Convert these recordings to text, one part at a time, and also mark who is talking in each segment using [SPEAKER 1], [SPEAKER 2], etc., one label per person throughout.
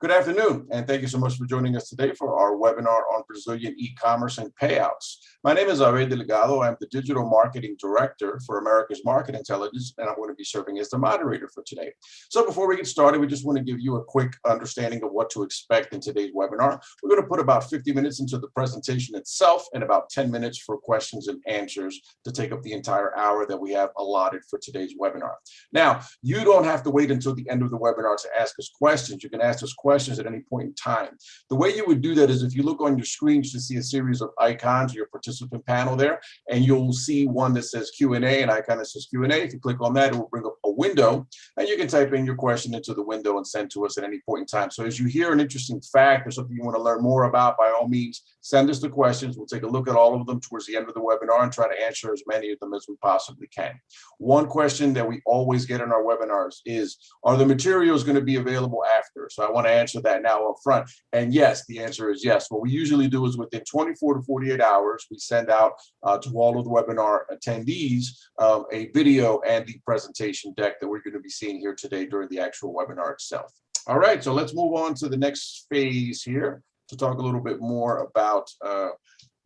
[SPEAKER 1] Good afternoon, and thank you so much for joining us today for our webinar on Brazilian e-commerce and payouts. My name is Abe Delegado. I'm the Digital Marketing Director for America's Market Intelligence, and I'm going to be serving as the moderator for today. So before we get started, we just want to give you a quick understanding of what to expect in today's webinar. We're going to put about 50 minutes into the presentation itself and about 10 minutes for questions and answers to take up the entire hour that we have allotted for today's webinar. Now, you don't have to wait until the end of the webinar to ask us questions. You can ask us questions at any point in time. The way you would do that is if you look on your screen, you see a series of icons, your participant panel there, and you'll see one that says Q&A, an icon that says Q&A. If you click on that, it will bring up a window, and you can type in your question into the window and send to us at any point in time. So as you hear an interesting fact or something you want to learn more about, by all means, send us the questions. We'll take a look at all of them towards the end of the webinar and try to answer as many of them as we possibly can. One question that we always get in our webinars is, are the materials going to be available after? So I want to answer that now up front. And yes, the answer is yes. What we usually do is within 24 to 48 hours, we send out to all of the webinar attendees a video and the presentation deck that we're going to be seeing here today during the actual webinar itself. All right, so let's move on to the next phase here to talk a little bit more about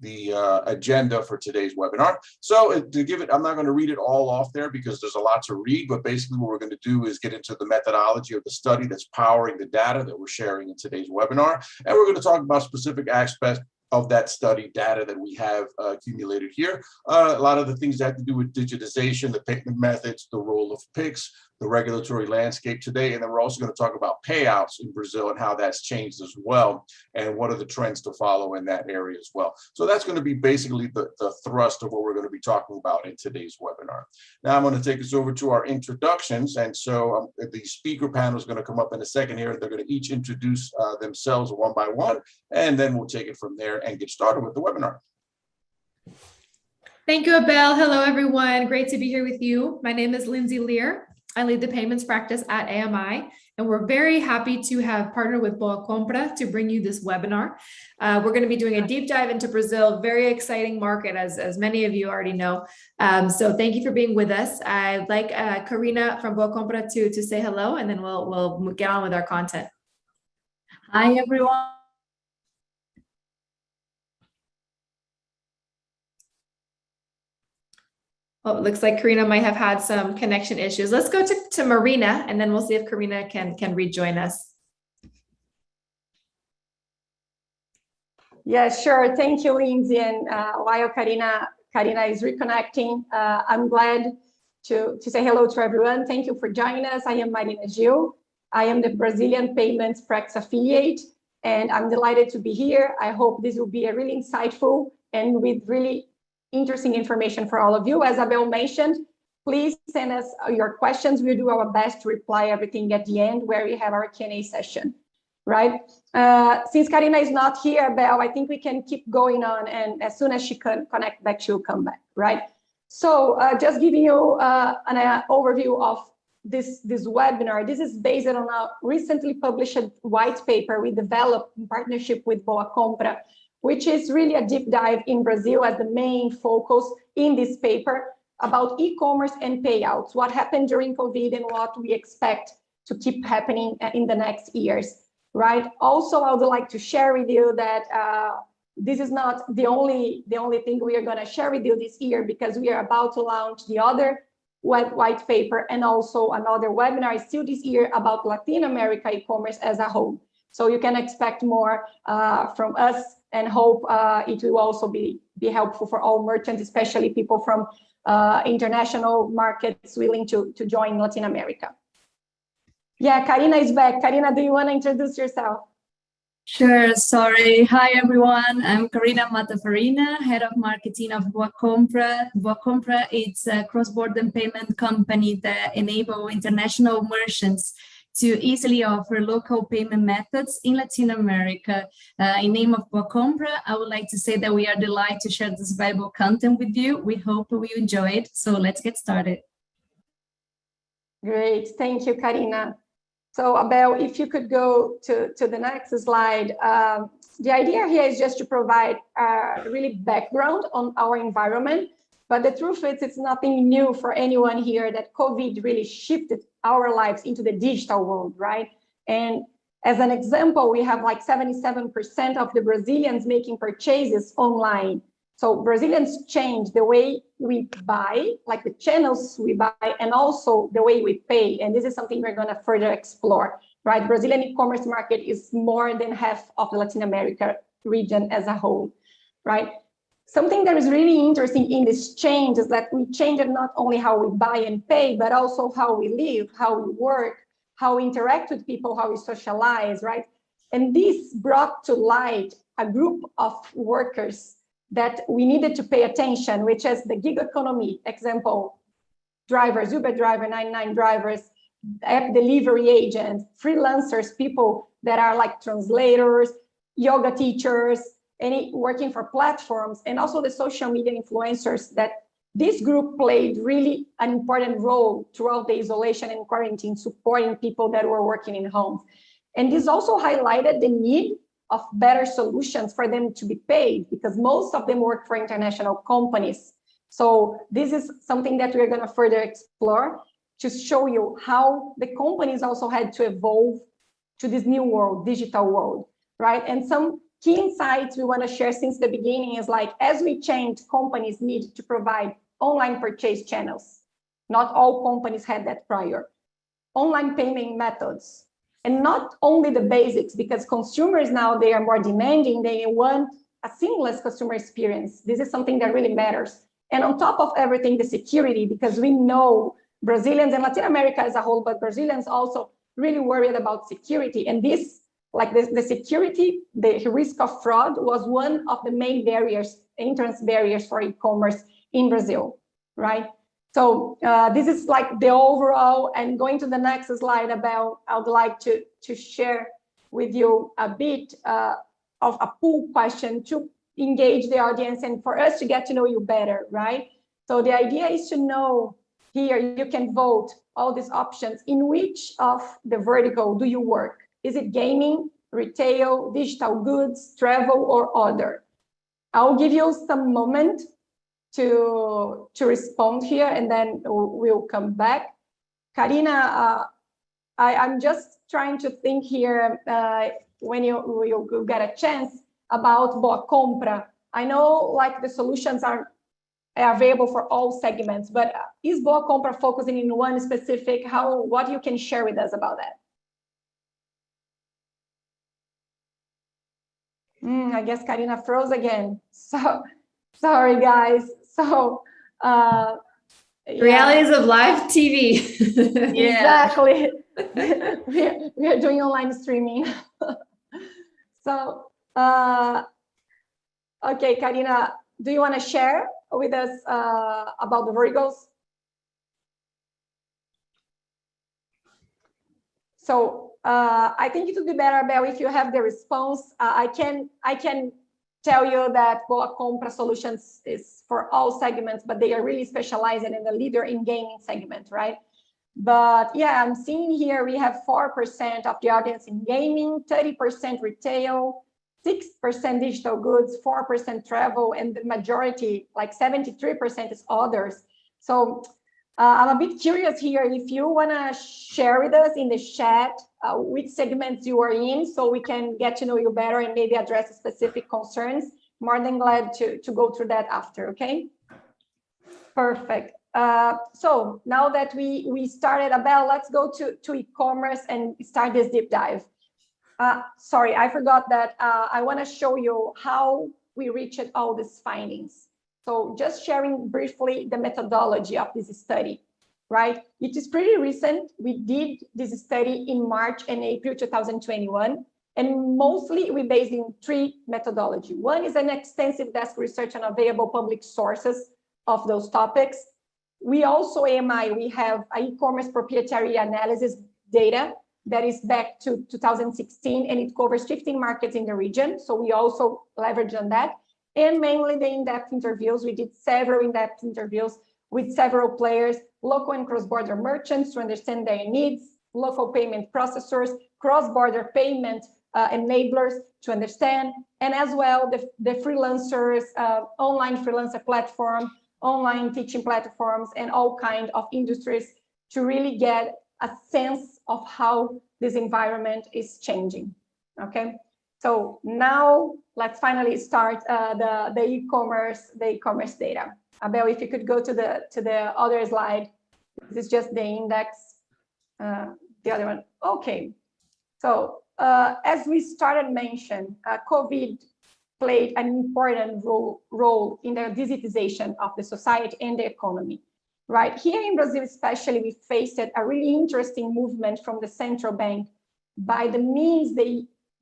[SPEAKER 1] the agenda for today's webinar. So to give it, I'm not going to read it all off there because there's a lot to read, but basically what we're going to do is get into the methodology of the study that's powering the data that we're sharing in today's webinar. And we're going to talk about specific aspects of that study data that we have accumulated here. A lot of the things that have to do with digitization, the payment methods, the role of PIX, the regulatory landscape today. And then we're also going to talk about payouts in Brazil and how that's changed as well, and what are the trends to follow in that area as well. So that's going to be basically the thrust of what we're going to be talking about in today's webinar. Now I'm going to take us over to our introductions. And so the speaker panel is going to come up in a second here. They're going to each introduce themselves one by one, and then we'll take it from there and get started with the webinar.
[SPEAKER 2] Thank you, Abel. Hello, everyone. Great to be here with you. My name is Lindsay Lear. I lead the payments practice at AMI, and we're very happy to have partnered with BoaCompra to bring you this webinar. We're going to be doing a deep dive into Brazil, very exciting market, as many of you already know. So thank you for being with us. I'd like Karina from BoaCompra to say hello, and then we'll get on with our content.
[SPEAKER 3] Hi, everyone.
[SPEAKER 2] Oh, it looks like Karina might have had some connection issues. Let's go to Marina, and then we'll see if Karina can rejoin us.
[SPEAKER 3] Yeah, sure. Thank you, Lindsay. And while Karina is reconnecting, I'm glad to say hello to everyone. Thank you for joining us. I am Marina Gil. I am the Brazilian Payments Practice Affiliate, and I'm delighted to be here. I hope this will be a really insightful and with really interesting information for all of you. As Abel mentioned, please send us your questions. We'll do our best to reply everything at the end where we have our Q&A session, right? Since Karina is not here, Abel, I think we can keep going on, and as soon as she can connect back, she'll come back, right? So just giving you an overview of this webinar. This is based on a recently published white paper we developed in partnership with BoaCompra, which is really a deep dive in Brazil as the main focus in this paper about e-commerce and payouts, what happened during COVID and what we expect to keep happening in the next years, right? Also, I would like to share with you that this is not the only thing we are going to share with you this year, because we are about to launch the other white paper and also another webinar still this year about Latin America e-commerce as a whole. So you can expect more from us, and hope it will also be helpful for all merchants, especially people from international markets willing to join Latin America. Yeah, Karina is back. Karina, do you want to introduce yourself?
[SPEAKER 4] Sure, sorry. Hi, everyone. I'm Karina Farina, Head of Marketing of BoaCompra. BoaCompra is a cross-border payment company that enables international merchants to easily offer local payment methods in Latin America. In name of BoaCompra, I would like to say that we are delighted to share this valuable content with you. We hope you enjoy it. So let's get started.
[SPEAKER 3] Great, thank you, Karina. So Abel, if you could go to the next slide. The idea here is just to provide really background on our environment, but the truth is it's nothing new for anyone here that COVID really shifted our lives into the digital world, right? And As an example, we have like 77% of the Brazilians making purchases online. So Brazilians change the way we buy, like the channels we buy, and also the way we pay. And this is something we're going to further explore, right? Brazilian e-commerce market is more than half of the Latin America region as a whole, right? Something that is really interesting in this change is that we changed not only how we buy and pay, but also how we live, how we work, how we interact with people, how we socialize, right? And this brought to light a group of workers that we needed to pay attention, which is the gig economy example, drivers, Uber driver, 99 drivers, app delivery agents, freelancers, people that are like translators, yoga teachers, any working for platforms, and also the social media influencers that this group played really an important role throughout the isolation and quarantine, supporting people that were working in homes. And this also highlighted the need of better solutions for them to be paid, because most of them work for international companies. So this is something that we're going to further explore to show you how the companies also had to evolve to this new world, digital world, right? And some key insights we want to share since the beginning is like, as we change, companies need to provide online purchase channels. Not all companies had that prior. Online payment methods. And not only the basics, because consumers now, they are more demanding, they want a seamless customer experience. This is something that really matters. And on top of everything, the security, because we know Brazilians and Latin America as a whole, but Brazilians also really worried about security. And this, like the security, the risk of fraud was one of the main barriers, entrance barriers for e-commerce in Brazil, right? So this is like the overall, and going to the next slide about, I would like to share with you a bit of a pool question to engage the audience and for us to get to know you better, right? So the idea is to know here, you can vote all these options. In which of the vertical do you work? Is it gaming, retail, digital goods, travel, or other? I'll give you some moment to respond here, and then we'll come back. Karina, I'm just trying to think here when you get a chance about BoaCompra. I know like the solutions are available for all segments, but is BoaCompra focusing in one specific? What you can share with us about that? I guess Karina froze again. So sorry, guys. So
[SPEAKER 2] realities of live TV.
[SPEAKER 3] Exactly. we are doing online streaming. So okay, Karina, do you want to share with us about the verticals? So I think it would be better, Belle, if you have the response. I can tell you that BoaCompra Solutions is for all segments, but they are really specialized and the leader in gaming segment, right? But yeah, I'm seeing here we have 4% of the audience in gaming, 30% retail, 6% digital goods, 4% travel, and the majority, like 73%, is others. So I'm a bit curious here if you want to share with us in the chat which segments you are in, so we can get to know you better and maybe address specific concerns. More than glad to go through that after, okay? Perfect. So now that we started, Abel, let's go to e-commerce and start this deep dive. Sorry, I forgot that I want to show you how we reached all these findings. So just sharing briefly the methodology of this study, right? It is pretty recent. We did this study in March and April 2021, and mostly we based in 3 methodology. One is an extensive desk research on available public sources of those topics. We also, AMI, we have an e-commerce proprietary analysis data that is back to 2016, and it covers 15 markets in the region. So we also leverage on that. And mainly the in-depth interviews. We did several in-depth interviews with several players, local and cross-border merchants to understand their needs, local payment processors, cross-border payment enablers to understand, and as well the freelancers, online freelancer platform, online teaching platforms, and all kinds of industries to really get a sense of how this environment is changing, okay? So now let's finally start the e-commerce data. Abel, if you could go to the other slide. This is just the index, the other one. Okay, so as we started mention, COVID played an important role in the digitization of the society and the economy, right? Here in Brazil especially, we faced a really interesting movement from the central bank by the means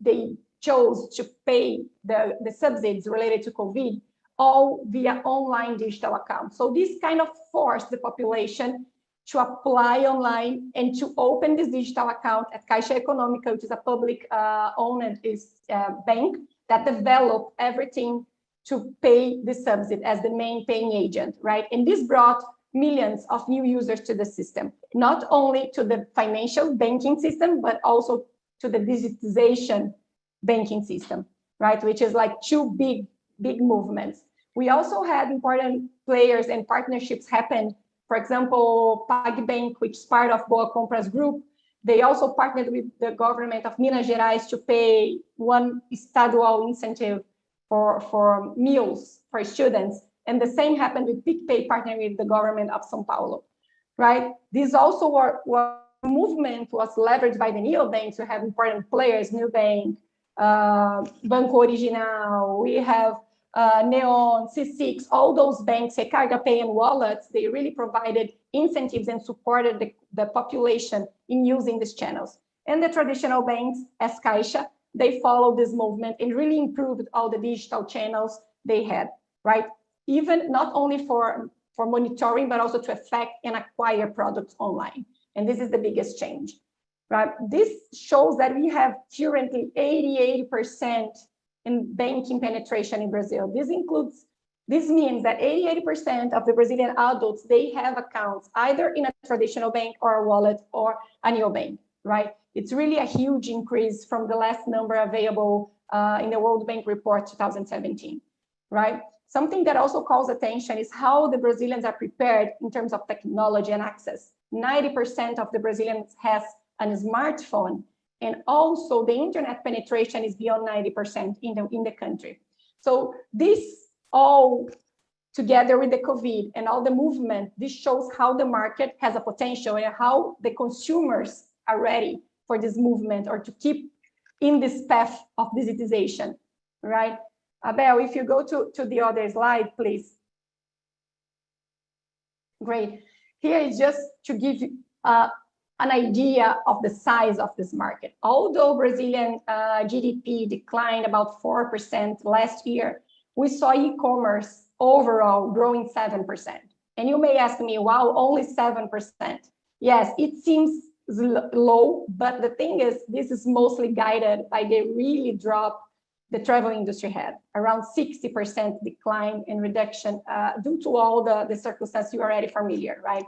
[SPEAKER 3] they chose to pay the subsidies related to COVID, all via online digital accounts. So this kind of forced the population to apply online and to open this digital account at Caixa Econômica, which is a public owned bank that developed everything to pay the subsidy as the main paying agent, right? And this brought millions of new users to the system, not only to the financial banking system, but also to the digitization banking system, right? Which is like two big movements. We also had important players and partnerships happen. For example, PagBank, which is part of BoaCompra's group, they also partnered with the government of Minas Gerais to pay one estadual incentive for meals for students. And the same happened with PicPay partnering with the government of São Paulo, right? This also movement was leveraged by the neobanks to have important players, Nubank, Banco Original, we have Neon, C6, all those banks, Recarga Pay and wallets, they really provided incentives and supported the population in using these channels. And the traditional banks, as Caixa, they followed this movement and really improved all the digital channels they had, right? Even not only for monitoring, but also to affect and acquire products online. And this is the biggest change, right? This shows that we have currently 80% in banking penetration in Brazil. This means that 80% of the Brazilian adults, they have accounts either in a traditional bank or a wallet or a neobank, right? It's really a huge increase from the last number available in the World Bank report 2017, right? Something that also calls attention is how the Brazilians are prepared in terms of technology and access. 90% of the Brazilians has a smartphone, and also the internet penetration is beyond 90% in the country. So this all together with the COVID and all the movement, this shows how the market has a potential and how the consumers are ready for this movement or to keep in this path of digitization, right? Abel, if you go to the other slide, please. Great. Here is just to give you an idea of the size of this market. Although Brazilian GDP declined about 4% last year, we saw e-commerce overall growing 7%. And you may ask me, wow, only 7%. Yes, it seems low, but the thing is, this is mostly guided by the really drop the travel industry had, around 60% decline and reduction due to all the circumstances you're already familiar, right?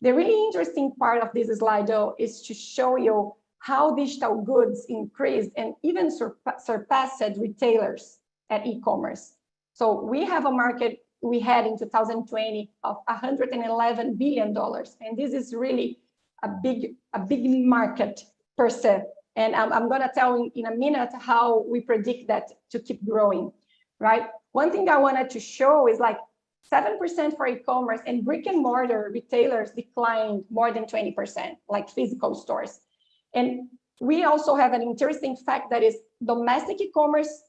[SPEAKER 3] The really interesting part of this slide, though, is to show you how digital goods increased and even surpassed retailers at e-commerce. So we have a market we had in 2020 of $111 billion, and this is really a big market per se. And I'm going to tell in a minute how we predict that to keep growing, right? One thing I wanted to show is like 7% for e-commerce, and brick and mortar retailers declined more than 20%, like physical stores. And we also have an interesting fact that is domestic e-commerce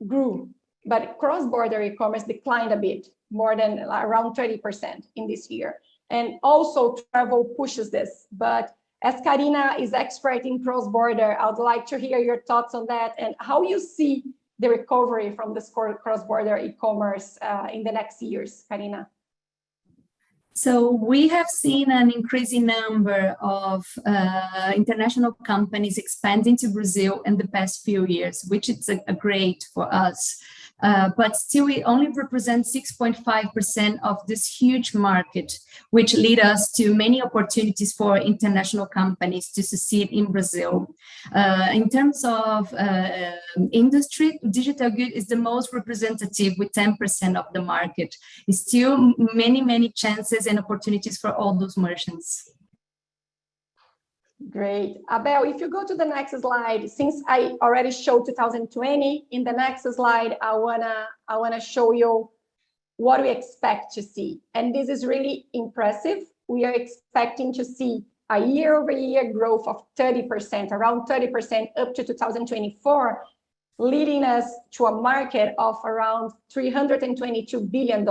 [SPEAKER 3] grew, but cross-border e-commerce declined a bit, more than around 30% in this year. And also travel pushes this, but as Karina is expert in cross-border, I would like to hear your thoughts on that and how you see the recovery from this cross-border e-commerce in the next years, Karina.
[SPEAKER 4] So we have seen an increasing number of international companies expanding to Brazil in the past few years, which is a great for us. But still, we only represent 6.5% of this huge market, which lead us to many opportunities for international companies to succeed in Brazil. In terms of industry, digital good is the most representative with 10% of the market. It's still many chances and opportunities for all those merchants.
[SPEAKER 3] Great. Abel, if you go to the next slide, since I already showed 2020, in the next slide, I wanna show you what we expect to see. And this is really impressive. We are expecting to see a year-over-year growth of 30%, around 30% up to 2024, leading us to a market of around $322 billion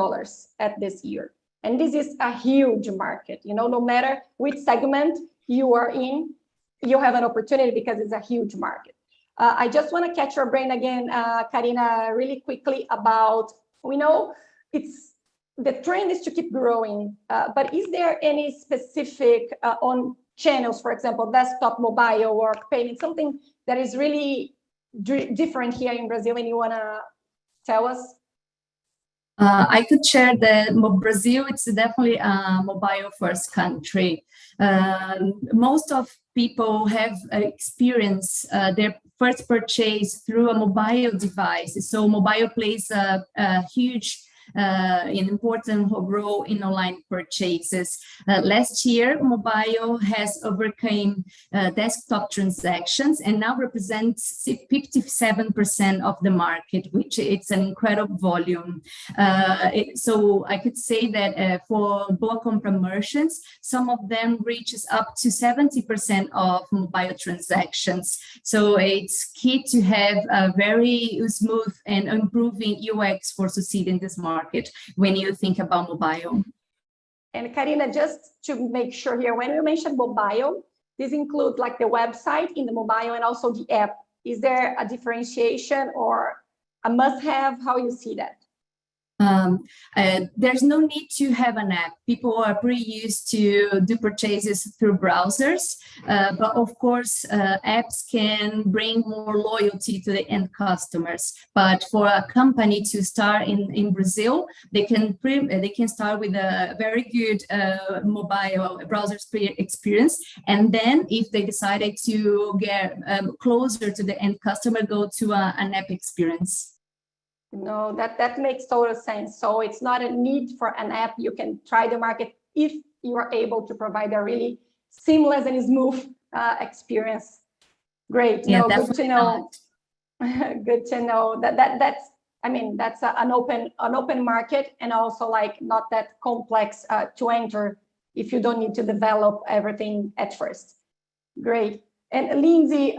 [SPEAKER 3] at this year. And this is a huge market. You know, no matter which segment you are in, you have an opportunity because it's a huge market. I just want to catch your brain again, Karina, really quickly about, we know the trend is to keep growing, but is there any specific on channels, for example, desktop, mobile, or payment, something that is really different here in Brazil and you want to tell us?
[SPEAKER 4] I could share that Brazil, it's definitely a mobile first country. Most of people have experienced their first purchase through a mobile device. So mobile plays a huge an important role in online purchases. Last year, mobile has overcome desktop transactions and now represents 57% of the market, which it's an incredible volume. So I could say that for BoaCompra merchants, some of them reaches up to 70% of mobile transactions. So it's key to have a very smooth and improving UX for succeed in this market when you think about mobile.
[SPEAKER 3] And Karina, just to make sure here, when we mention mobile, this includes like the website in the mobile and also the app. Is there a differentiation or a must-have? How you see that?
[SPEAKER 4] There's no need to have an app. People are pretty used to do purchases through browsers, but of course, apps can bring more loyalty to the end customers. But for a company to start in Brazil, they can start with a very good mobile browser experience, and then if they decided to get closer to the end customer, go to an app experience.
[SPEAKER 3] No, that makes total sense. So it's not a need for an app. You can try the market if you are able to provide a really seamless and smooth experience. Great.
[SPEAKER 4] Yeah,
[SPEAKER 3] no, good to know. Good to know that's an open market, and also like not that complex to enter if you don't need to develop everything at first. Great. And Lindsay,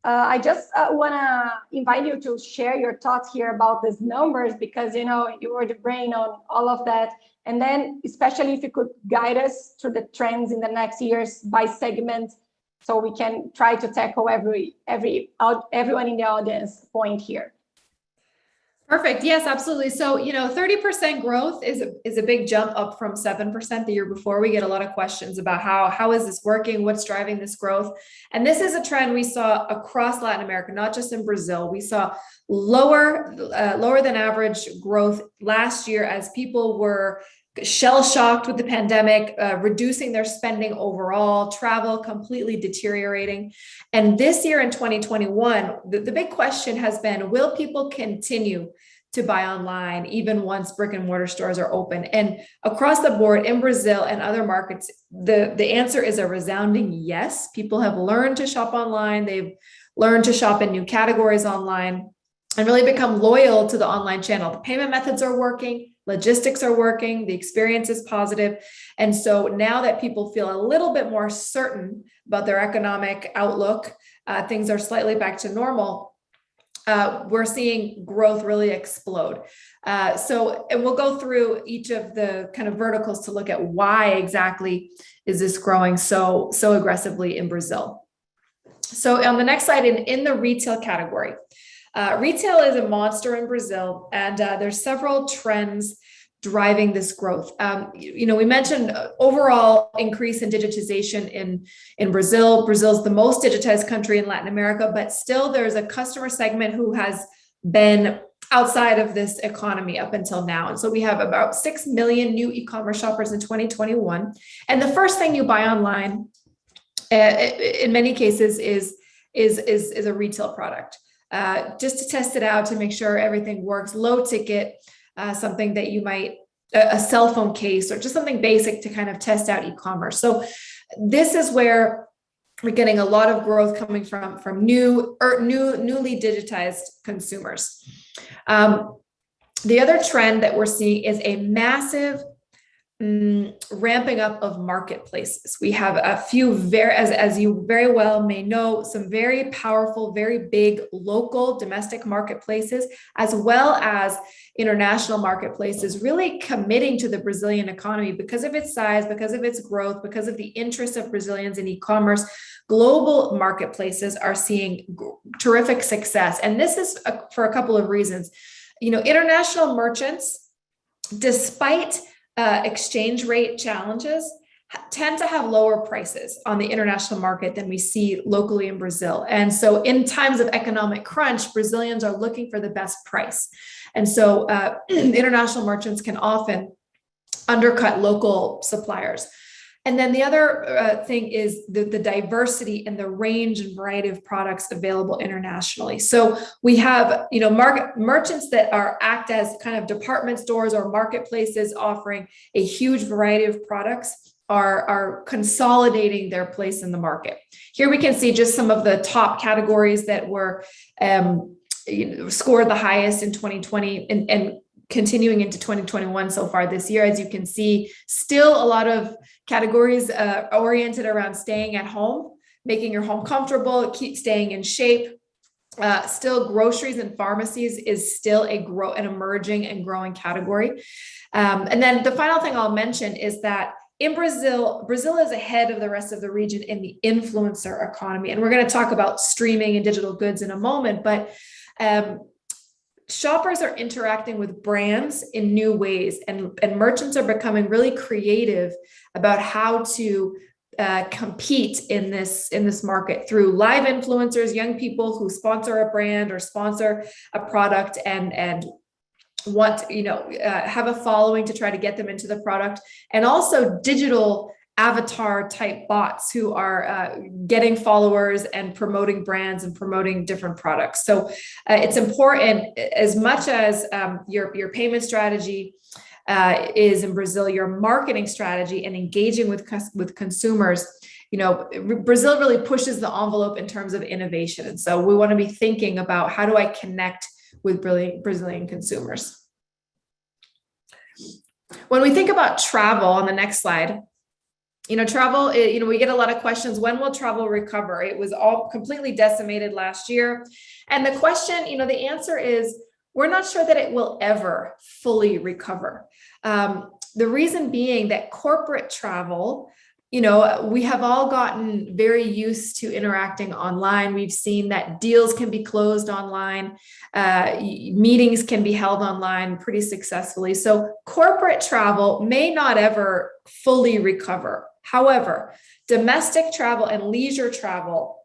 [SPEAKER 3] I just want to invite you to share your thoughts here about these numbers, because you know you were the brain on all of that, and then especially if you could guide us through the trends in the next years by segment, so we can try to tackle everyone in the audience point here.
[SPEAKER 2] Perfect. Yes, absolutely. So, 30% growth is a big jump up from 7% the year before. We get a lot of questions about how is this working? What's driving this growth? And this is a trend we saw across Latin America, not just in Brazil. We saw lower than average growth last year as people were shell-shocked with the pandemic, reducing their spending overall, travel completely deteriorating. And this year in 2021, the big question has been, will people continue to buy online even once brick and mortar stores are open? And across the board in Brazil and other markets, the answer is a resounding yes. People have learned to shop online. They've learned to shop in new categories online and really become loyal to the online channel. The payment methods are working. Logistics are working, the experience is positive. And so now that people feel a little bit more certain about their economic outlook, things are slightly back to normal, we're seeing growth really explode. And we'll go through each of the kind of verticals to look at why exactly is this growing so aggressively in Brazil. So on the next slide, in the retail category, retail is a monster in Brazil, and there's several trends driving this growth. We mentioned overall increase in digitization in Brazil. Brazil's the most digitized country in Latin America, but still there's a customer segment who has been outside of this economy up until now. And so we have about 6 million new e-commerce shoppers in 2021. And the first thing you buy online, in many cases, is a retail product. Just to test it out, to make sure everything works, low ticket, something that you might, a cell phone case, or just something basic to kind of test out e-commerce. So this is where we're getting a lot of growth coming from newly digitized consumers. The other trend that we're seeing is a massive ramping up of marketplaces. We have a few as you very well may know, some very powerful, very big local domestic marketplaces, as well as international marketplaces, really committing to the Brazilian economy because of its size, because of its growth, because of the interest of Brazilians in e-commerce. Global marketplaces are seeing terrific success. And this is for a couple of reasons. International merchants, despite exchange rate challenges, tend to have lower prices on the international market than we see locally in Brazil. And so in times of economic crunch, Brazilians are looking for the best price. And so international merchants can often undercut local suppliers. And then the other thing is the diversity and the range and variety of products available internationally. So we have, merchants that act as kind of department stores or marketplaces offering a huge variety of products are consolidating their place in the market. Here we can see just some of the top categories that were scored the highest in 2020 and continuing into 2021 so far this year. As you can see, still a lot of categories oriented around staying at home, making your home comfortable, keep staying in shape. Still, groceries and pharmacies is still an emerging and growing category. And then the final thing I'll mention is that in Brazil is ahead of the rest of the region in the influencer economy. And we're going to talk about streaming and digital goods in a moment, but shoppers are interacting with brands in new ways, and merchants are becoming really creative about how to compete in this market through live influencers, young people who sponsor a brand or sponsor a product and want have a following to try to get them into the product, and also digital avatar type bots who are getting followers and promoting brands and promoting different products. So it's important, as much as your payment strategy is in Brazil, your marketing strategy and engaging with consumers. Brazil really pushes the envelope in terms of innovation. And so we want to be thinking about, how do I connect with Brazilian consumers? When we think about travel, on the next slide, travel, we get a lot of questions. When will travel recover? It was all completely decimated last year. And the question, the answer is, we're not sure that it will ever fully recover. The reason being that corporate travel, we have all gotten very used to interacting online. We've seen that deals can be closed online, meetings can be held online pretty successfully. So corporate travel may not ever fully recover. However, domestic travel and leisure travel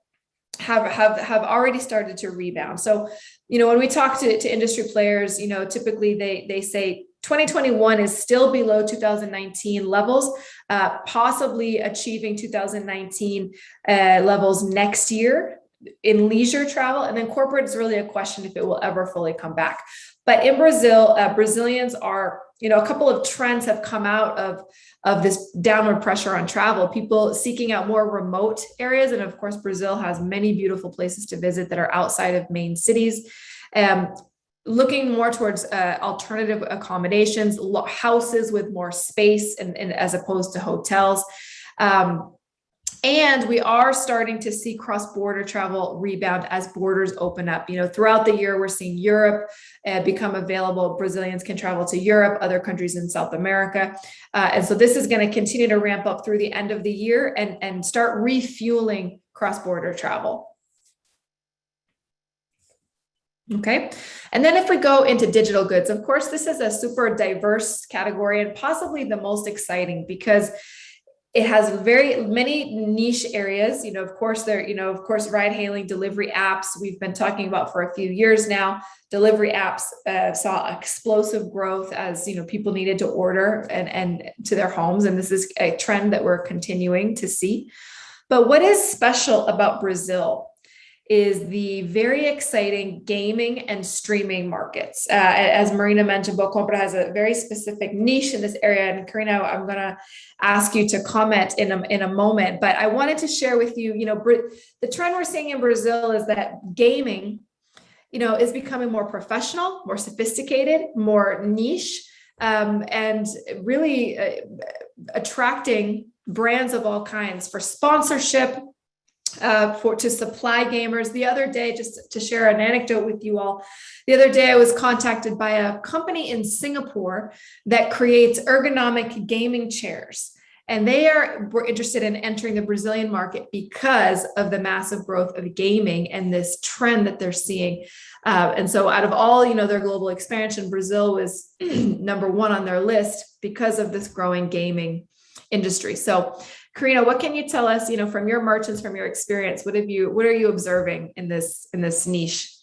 [SPEAKER 2] have already started to rebound. So, when we talk to industry players, typically they say 2021 is still below 2019 levels, possibly achieving 2019 levels next year in leisure travel. And then corporate is really a question if it will ever fully come back. But in Brazil, Brazilians are, a couple of trends have come out of this downward pressure on travel, people seeking out more remote areas. And of course, Brazil has many beautiful places to visit that are outside of main cities. Looking more towards alternative accommodations, houses with more space and as opposed to hotels. And we are starting to see cross-border travel rebound as borders open up. Throughout the year, we're seeing Europe become available. Brazilians can travel to Europe, other countries in South America. And so this is going to continue to ramp up through the end of the year and start refueling cross-border travel. Okay. And then if we go into digital goods, of course, this is a super diverse category and possibly the most exciting because it has very many niche areas. Of course, ride hailing, delivery apps, we've been talking about for a few years now. Delivery apps saw explosive growth as, people needed to order and to their homes. And this is a trend that we're continuing to see. But what is special about Brazil is the very exciting gaming and streaming markets. As Marina mentioned, BoaCompra has a very specific niche in this area. And Karina, I'm going to ask you to comment in a moment, but I wanted to share with you, the trend we're seeing in Brazil is that gaming, is becoming more professional, more sophisticated, more niche, and really attracting brands of all kinds for sponsorship, to supply gamers. The other day, just to share an anecdote with you all, the other day I was contacted by a company in Singapore that creates ergonomic gaming chairs. And were interested in entering the Brazilian market because of the massive growth of gaming and this trend that they're seeing. And so out of all, their global expansion, Brazil was number one on their list because of this growing gaming industry. So Karina, what can you tell us, from your merchants, from your experience, what are you observing in this niche?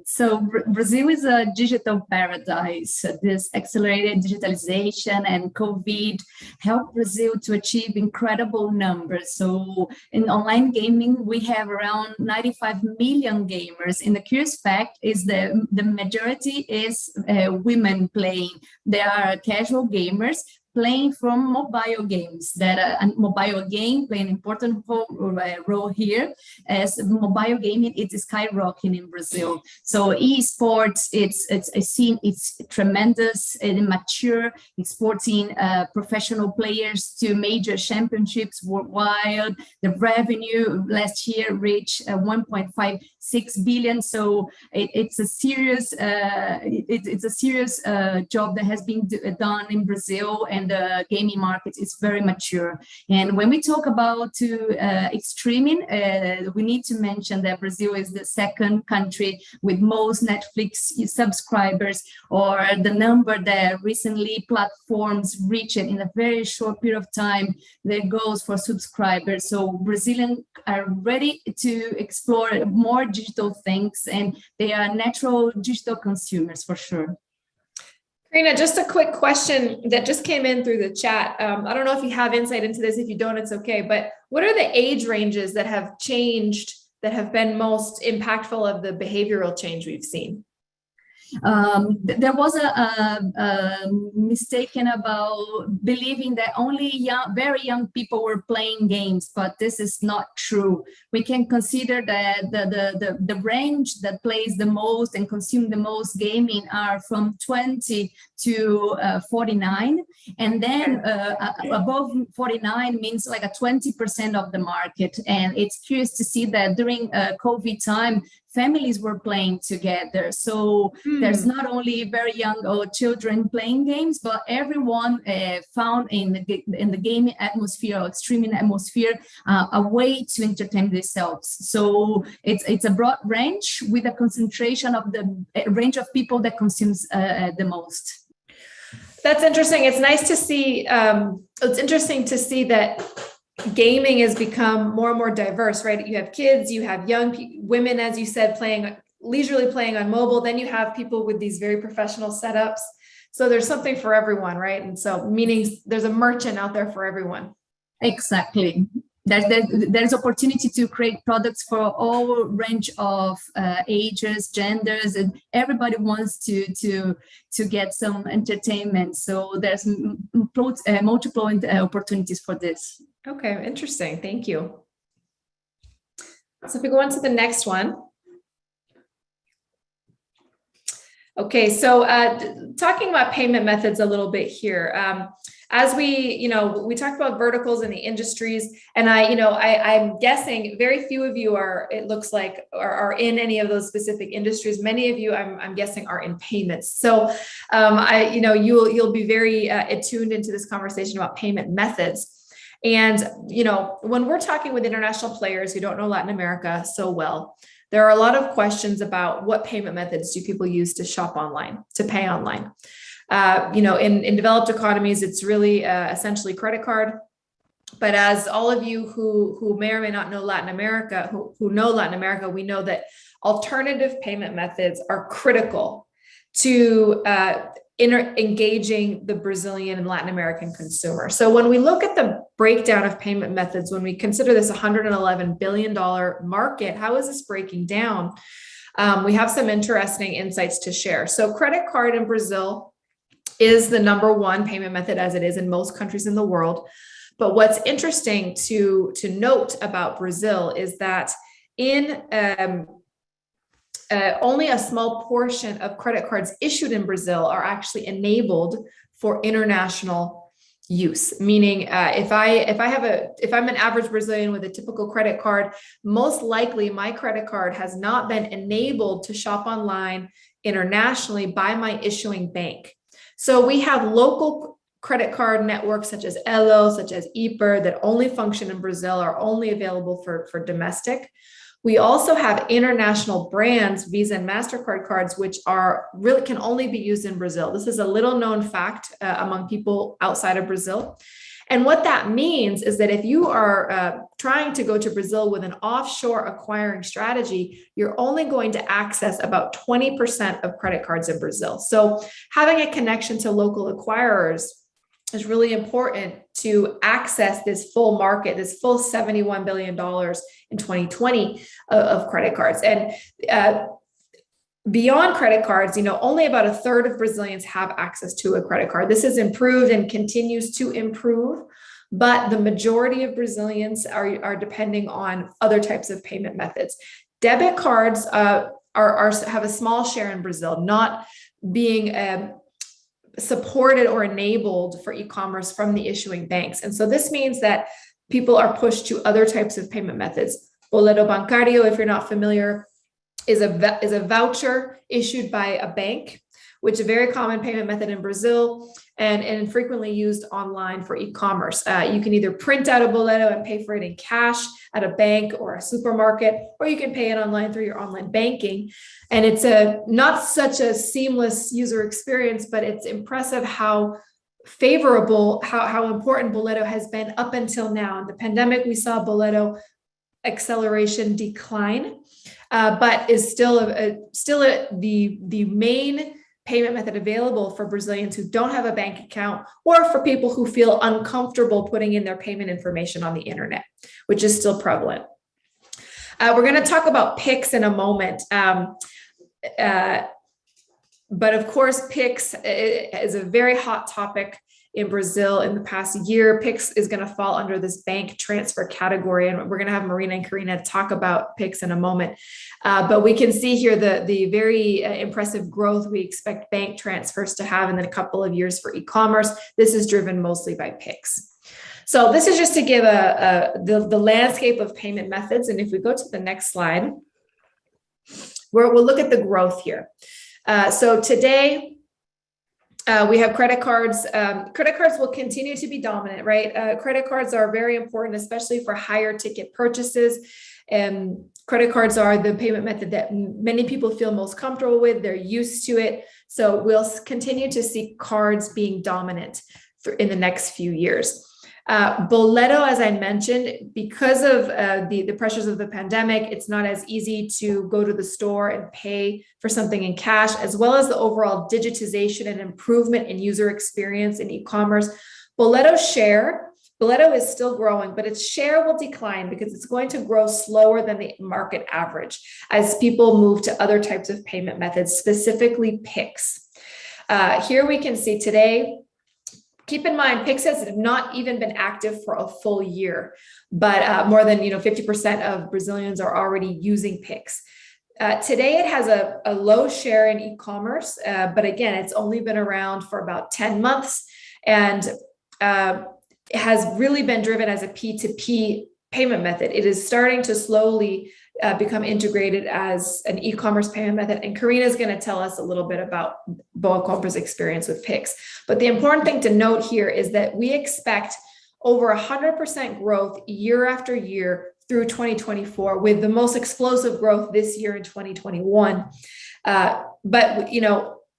[SPEAKER 4] So Brazil is a digital paradise. This accelerated digitalization and COVID helped Brazil to achieve incredible numbers. So in online gaming, we have around 95 million gamers. And the curious fact is that the majority is women playing. They are casual gamers playing from mobile games. That a mobile game play an important role here, as mobile gaming is skyrocketing in Brazil. So esports, it's tremendous and mature, exporting professional players to major championships worldwide. The revenue last year reached 1.56 billion. So it's a serious job that has been done in Brazil, and the gaming market is very mature. And when we talk about streaming, we need to mention that Brazil is the second country with most Netflix subscribers, or the number that recently platforms reached in a very short period of time, their goals for subscribers. So Brazilians are ready to explore more digital things, and they are natural digital consumers for sure.
[SPEAKER 2] Karina, just a quick question that just came in through the chat. I don't know if you have insight into this. If you don't, it's okay. But what are the age ranges that have changed, that have been most impactful of the behavioral change we've seen?
[SPEAKER 4] There was a mistaken about believing that only very young people were playing games, but this is not true. We can consider that the range that plays the most and consume the most gaming are from 20 to 49, and then above 49 means like a 20% of the market. And it's curious to see that during COVID time, families were playing together. So there's not only very young or children playing games, but everyone found in the gaming atmosphere or streaming atmosphere a way to entertain themselves. So it's a broad range with a concentration of the range of people that consumes the most.
[SPEAKER 2] That's interesting. It's nice to see. It's interesting to see that gaming has become more and more diverse, right? You have kids, you have young women, as you said, leisurely playing on mobile. Then you have people with these very professional setups. So there's something for everyone, right? And so meaning there's a merchant out there for everyone.
[SPEAKER 4] Exactly. There's opportunity to create products for all range of ages, genders, and everybody wants to get some entertainment. So there's multiple opportunities for this.
[SPEAKER 2] Okay, interesting. Thank you. So if we go on to the next one. Okay, so talking about payment methods a little bit here. As we talked about verticals in the industries, and I'm guessing very few of you are in any of those specific industries. Many of you, I'm guessing, are in payments. So, you'll be very attuned into this conversation about payment methods. And, when we're talking with international players who don't know Latin America so well, there are a lot of questions about what payment methods do people use to shop online, to pay online. In developed economies, it's really essentially credit card. But as all of you who may or may not know Latin America, who know Latin America, we know that alternative payment methods are critical to engaging the Brazilian and Latin American consumer. So when we look at the breakdown of payment methods, when we consider this $111 billion market, how is this breaking down? We have some interesting insights to share. So credit card in Brazil is the #1 payment method, as it is in most countries in the world. But what's interesting to note about Brazil is that in only a small portion of credit cards issued in Brazil are actually enabled for international use. Meaning, if I'm an average Brazilian with a typical credit card, most likely my credit card has not been enabled to shop online internationally by my issuing bank. So we have local credit card networks such as Elo, such as Hiper, that only function in Brazil, are only available for domestic. We also have international brands, Visa and MasterCard cards, which can only be used in Brazil. This is a little known fact among people outside of Brazil. And what that means is that if you are trying to go to Brazil with an offshore acquiring strategy, you're only going to access about 20% of credit cards in Brazil. So having a connection to local acquirers is really important to access this full market, this full $71 billion in 2020 of credit cards. And beyond credit cards, only about 1/3 of Brazilians have access to a credit card. This has improved and continues to improve, but the majority of Brazilians are depending on other types of payment methods. Debit cards have a small share in Brazil, not being supported or enabled for e-commerce from the issuing banks. And so this means that people are pushed to other types of payment methods. Boleto bancário, if you're not familiar, is a voucher issued by a bank, which is a very common payment method in Brazil and frequently used online for e-commerce. You can either print out a boleto and pay for it in cash at a bank or a supermarket, or you can pay it online through your online banking. And it's not such a seamless user experience, but it's impressive how favorable, how important boleto has been up until now. In the pandemic, we saw boleto acceleration decline, but is still the main payment method available for Brazilians who don't have a bank account, or for people who feel uncomfortable putting in their payment information on the internet, which is still prevalent. We're going to talk about Pix in a moment. But of course, Pix is a very hot topic in Brazil in the past year. Pix is going to fall under this bank transfer category, and we're going to have Marina and Karina talk about Pix in a moment. But we can see here the very impressive growth we expect bank transfers to have in a couple of years for e-commerce. This is driven mostly by Pix. So this is just to give the landscape of payment methods. And if we go to the next slide, we'll look at the growth here. So today, we have credit cards. Credit cards will continue to be dominant, right? Credit cards are very important, especially for higher ticket purchases. And credit cards are the payment method that many people feel most comfortable with. They're used to it. So we'll continue to see cards being dominant in the next few years. Boleto, as I mentioned, because of the pressures of the pandemic, it's not as easy to go to the store and pay for something in cash, as well as the overall digitization and improvement in user experience in e-commerce. Boleto is still growing, but its share will decline because it's going to grow slower than the market average as people move to other types of payment methods, specifically Pix. Here we can see today, keep in mind, Pix has not even been active for a full year, but more than 50% of Brazilians are already using Pix. Today, it has a low share in e-commerce, but again, it's only been around for about 10 months, and it has really been driven as a P2P payment method. It is starting to slowly become integrated as an e-commerce payment method. And Karina is going to tell us a little bit about BoaCompra's experience with Pix. But the important thing to note here is that we expect over 100% growth year after year through 2024, with the most explosive growth this year in 2021. But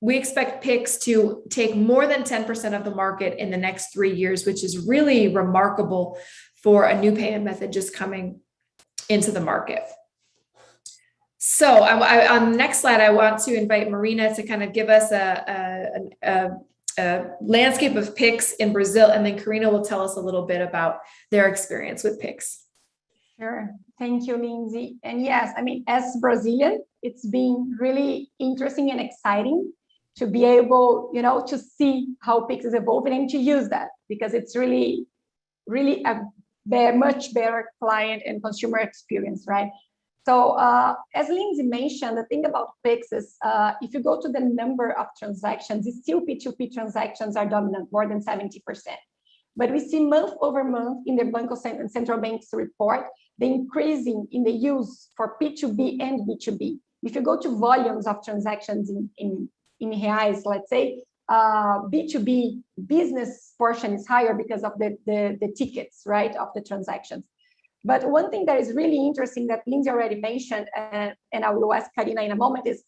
[SPEAKER 2] we expect Pix to take more than 10% of the market in the next 3 years, which is really remarkable for a new payment method just coming into the market. So on the next slide, I want to invite Marina to kind of give us landscape of Pix in Brazil, and then Karina will tell us a little bit about their experience with Pix.
[SPEAKER 3] Sure. Thank you, Lindsay. And yes, I mean, as Brazilian, it's been really interesting and exciting to be able, to see how Pix is evolving and to use that, because it's really a much better client and consumer experience, right? So as Lindsay mentioned, the thing about Pix is if you go to the number of transactions, it's still P2P transactions are dominant, more than 70%. But we see month over month in the Central Bank's report, the increasing in the use for P2B and B2B. If you go to volumes of transactions in reais, let's say, B2B business portion is higher because of the tickets, right, of the transactions. But one thing that is really interesting that Lindsay already mentioned, and I will ask Karina in a moment, is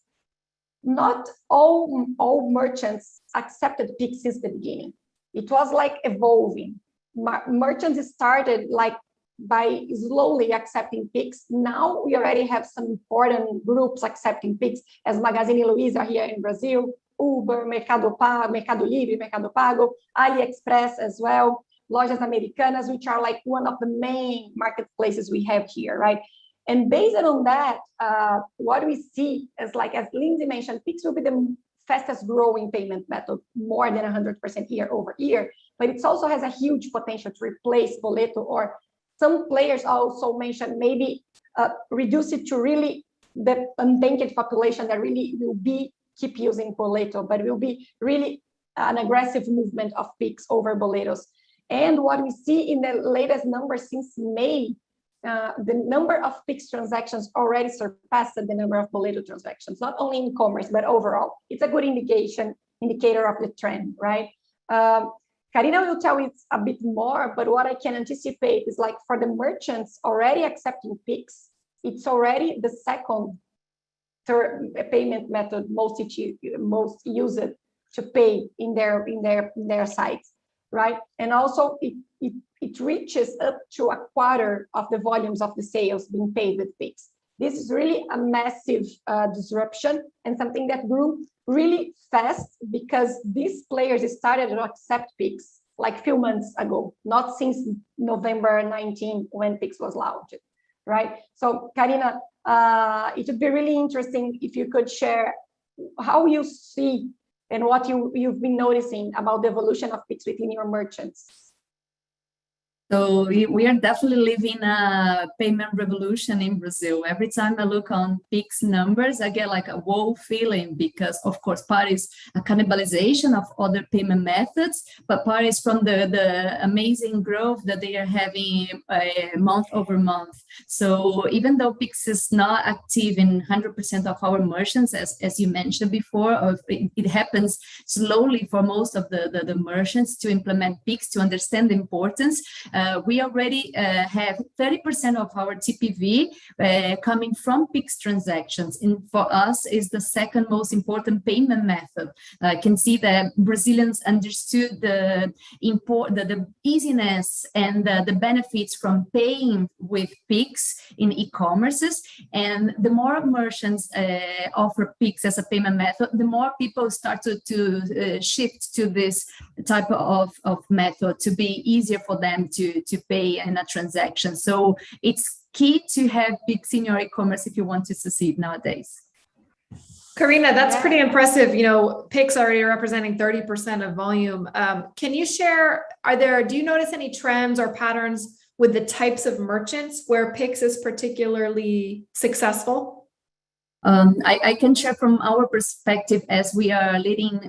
[SPEAKER 3] not all merchants accepted Pix since the beginning. It was like evolving. Merchants started like by slowly accepting Pix. Now we already have some important groups accepting Pix, as Magazine Luiza here in Brazil, Uber, Mercado Livre, Mercado Pago, AliExpress as well, Lojas Americanas, which are like one of the main marketplaces we have here, right? And based on that, what we see is, like, as Lindsay mentioned, Pix will be the fastest growing payment method, more than 100% year over year, but it also has a huge potential to replace Boleto, or some players also mentioned maybe reduce it to really the unbanked population that really will keep using Boleto, but will be really an aggressive movement of Pix over Boletos. And what we see in the latest numbers since May, the number of Pix transactions already surpassed the number of Boleto transactions, not only in commerce, but overall. It's a good indicator of the trend, right? Karina will tell you a bit more, but what I can anticipate is, like, for the merchants already accepting Pix, it's already the second payment method most used to pay in their sites, right? And also it reaches up to a quarter of the volumes of the sales being paid with Pix. This is really a massive disruption, and something that grew really fast because these players started to accept Pix like a few months ago, not since November 19 when Pix was launched, right? So Karina, it would be really interesting if you could share how you see and what you've been noticing about the evolution of Pix within your merchants.
[SPEAKER 4] So we are definitely living a payment revolution in Brazil. Every time I look on Pix numbers, I get like a wow feeling, because of course part is a cannibalization of other payment methods, but part is from the amazing growth that they are having month over month. So even though Pix is not active in 100% of our merchants, as you mentioned before, or it happens slowly for most of the merchants to implement Pix, to understand the importance. We already have 30% of our TPV coming from Pix transactions, and for us is the second most important payment method. I can see that Brazilians understood the easiness and the benefits from paying with Pix in e-commerces, and the more merchants offer Pix as a payment method, the more people start to shift to this type of method to be easier for them to pay in a transaction. So it's key to have Pix in your e-commerce if you want to succeed nowadays.
[SPEAKER 2] Karina, that's pretty impressive. Pix already representing 30% of volume. Can you share, do you notice any trends or patterns with the types of merchants where Pix is particularly successful?
[SPEAKER 4] I can share from our perspective, as we are a leading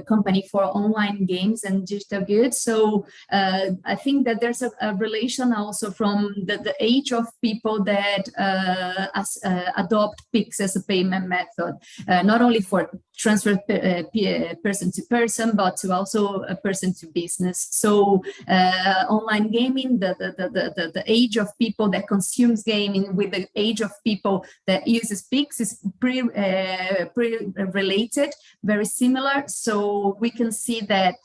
[SPEAKER 4] company for online games and digital goods. So I think that there's a relation also from the age of people that adopt Pix as a payment method, not only for transfer person to person, but to also a person to business. So online gaming, the age of people that consumes gaming with the age of people that uses Pix is pretty related, very similar. So we can see that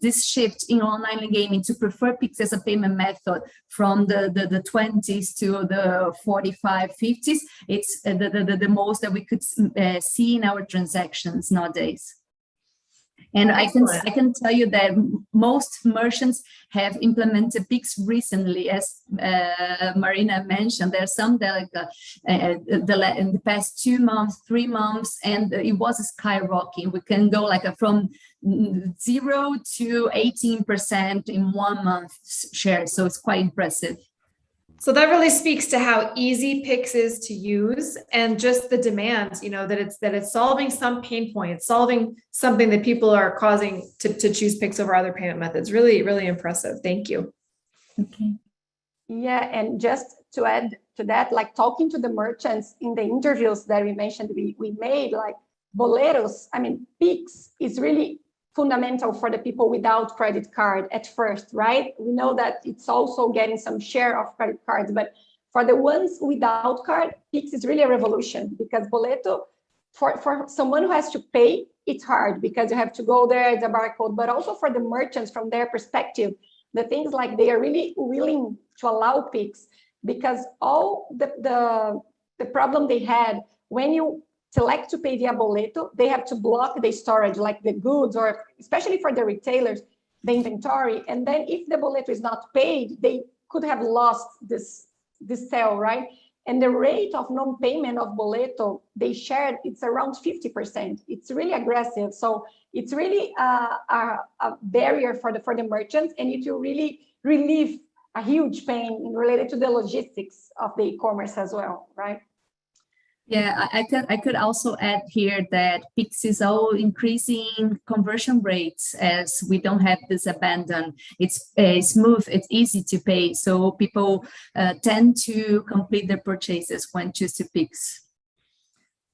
[SPEAKER 4] this shift in online gaming to prefer Pix as a payment method from the 20s to the 45, 50s, it's the most that we could see in our transactions nowadays. And I
[SPEAKER 2] Excellent.
[SPEAKER 4] can tell you that most merchants have implemented Pix recently, as Marina mentioned. There's some that in the past 2 months, 3 months, and it was skyrocketing. We can go like from 0 to 18% in 1 month share. So it's quite impressive.
[SPEAKER 2] So that really speaks to how easy Pix is to use, and just the demands, that it's solving some pain point, solving something that people are causing to choose Pix over other payment methods. Really, really impressive. Thank you.
[SPEAKER 4] Okay.
[SPEAKER 3] Yeah, and just to add to that, like talking to the merchants in the interviews that we mentioned, we made, like boleros, Pix is really fundamental for the people without credit card at first, right? We know that it's also getting some share of credit cards, but for the ones without card, Pix is really a revolution, because boleto, for someone who has to pay, it's hard because you have to go there, it's a barcode, but also for the merchants, from their perspective, the things like they are really willing to allow Pix, because all the problem they had when you select to pay via boleto, they have to block the storage, like the goods, or especially for the retailers, the inventory. And then if the boleto is not paid, they could have lost this sale, right? And the rate of non-payment of boleto they shared, it's around 50%. It's really aggressive. So it's really a barrier for the merchants, and it will really relieve a huge pain related to the logistics of the e-commerce as well, right?
[SPEAKER 4] Yeah, I could also add here that Pix is all increasing conversion rates, as we don't have this abandon. It's smooth, it's easy to pay, so people tend to complete their purchases when choosing Pix.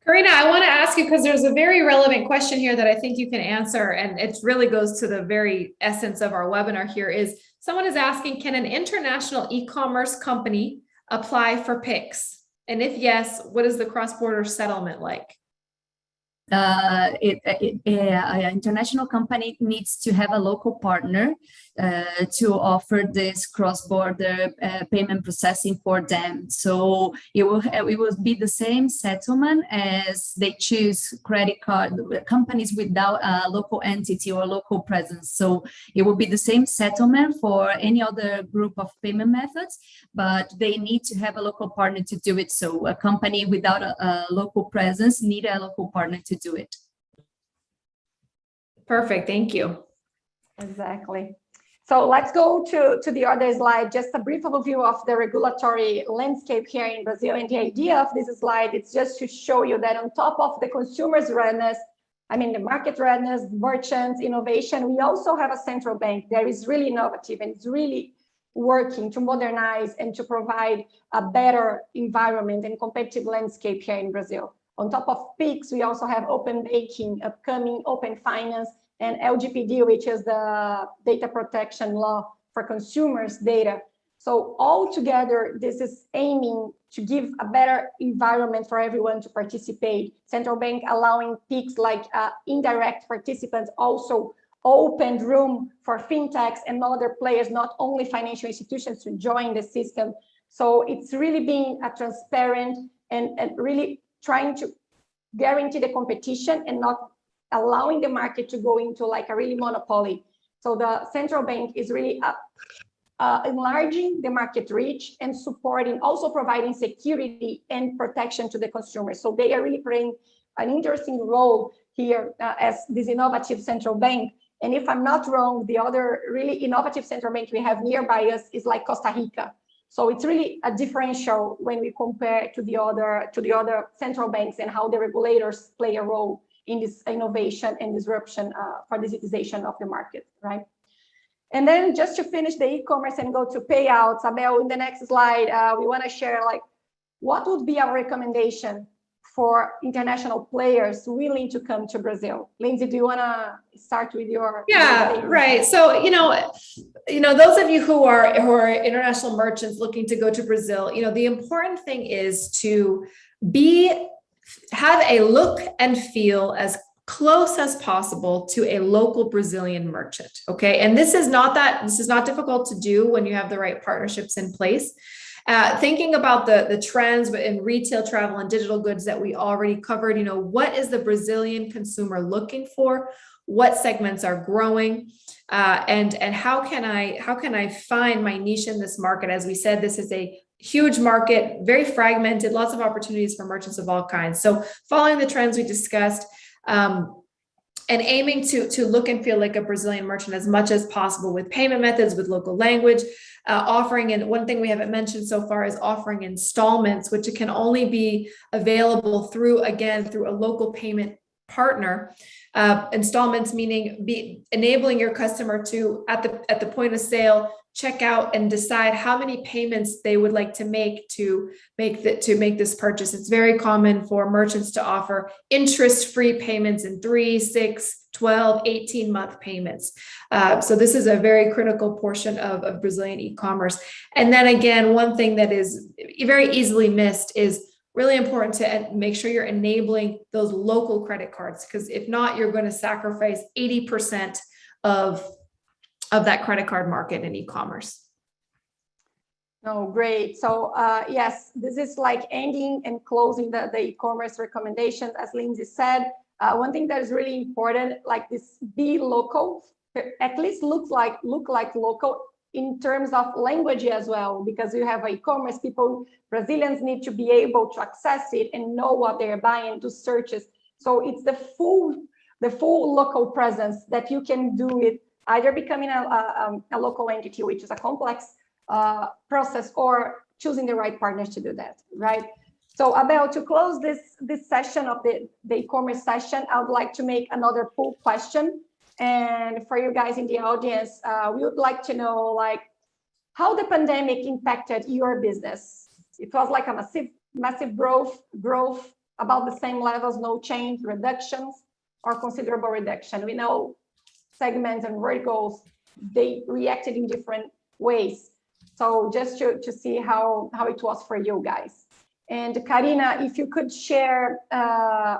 [SPEAKER 2] Karina, I want to ask you, because there's a very relevant question here that I think you can answer, and it really goes to the very essence of our webinar here. Is someone is asking, can an international e-commerce company apply for Pix? And if yes, what is the cross-border settlement like?
[SPEAKER 4] An international company needs to have a local partner to offer this cross-border payment processing for them. So it will be the same settlement as they choose credit card companies without a local entity or local presence. So it will be the same settlement for any other group of payment methods, but they need to have a local partner to do it. So a company without a local presence need a local partner to do it.
[SPEAKER 2] Perfect, thank you.
[SPEAKER 3] Exactly. So let's go to the other slide, just a brief overview of the regulatory landscape here in Brazil. And the idea of this slide is just to show you that on top of the consumers' readiness, the market readiness, merchants, innovation, we also have a central bank that is really innovative and it's really working to modernize and to provide a better environment and competitive landscape here in Brazil. On top of Pix, we also have open banking, upcoming open finance, and LGPD, which is the data protection law for consumers' data. So all together, this is aiming to give a better environment for everyone to participate. Central bank allowing Pix, like indirect participants, also opened room for fintechs and other players, not only financial institutions, to join the system. So it's really being a transparent and really trying to guarantee the competition and not allowing the market to go into like a really monopoly. So the central bank is really enlarging the market reach and supporting, also providing security and protection to the consumers. So they are really playing an interesting role here as this innovative central bank. And if I'm not wrong, the other really innovative central bank we have nearby us is like Costa Rica. So it's really a differential when we compare to the other central banks and how the regulators play a role in this innovation and disruption for digitization of the market, right? And then just to finish the e-commerce and go to payouts, Abel, in the next slide, we want to share like what would be our recommendation for international players willing to come to Brazil. Lindsay, do you want to start with your?
[SPEAKER 2] Yeah, right. So, those of you who are international merchants looking to go to Brazil, the important thing is to have a look and feel as close as possible to a local Brazilian merchant. Okay. And this is not difficult to do when you have the right partnerships in place. Thinking about the trends in retail, travel, and digital goods that we already covered, what is the Brazilian consumer looking for? what segments are growing, and how can I find my niche in this market? As we said, this is a huge market, very fragmented, lots of opportunities for merchants of all kinds. So following the trends we discussed, and aiming to look and feel like a Brazilian merchant as much as possible with payment methods, with local language, offering, and one thing we haven't mentioned so far is offering installments, which can only be available through a local payment partner. Installments meaning enabling your customer to, at the point of sale, check out and decide how many payments they would like to make this purchase. It's very common for merchants to offer interest-free payments in 3, 6, 12, 18-month payments. So this is a very critical portion of Brazilian e-commerce. And then again, one thing that is very easily missed is really important to make sure you're enabling those local credit cards, because if not, you're going to sacrifice 80% of that credit card market in e-commerce.
[SPEAKER 3] Oh, great. So yes, this is like ending and closing the e-commerce recommendations, as Lindsay said. One thing that is really important, like this, be local, at least look like local in terms of language as well, because you have e-commerce people, Brazilians need to be able to access it and know what they're buying, do searches. So it's the full local presence that you can do it, either becoming a local entity, which is a complex process, or choosing the right partners to do that, right? So Abel, to close this session of the e-commerce session, I would like to make another poll question. And for you guys in the audience, we would like to know, like, how the pandemic impacted your business. It was like a massive growth, about the same levels, no change, reductions, or considerable reduction. We know segments and verticals, they reacted in different ways. So just to see how it was for you guys. And Karina, if you could share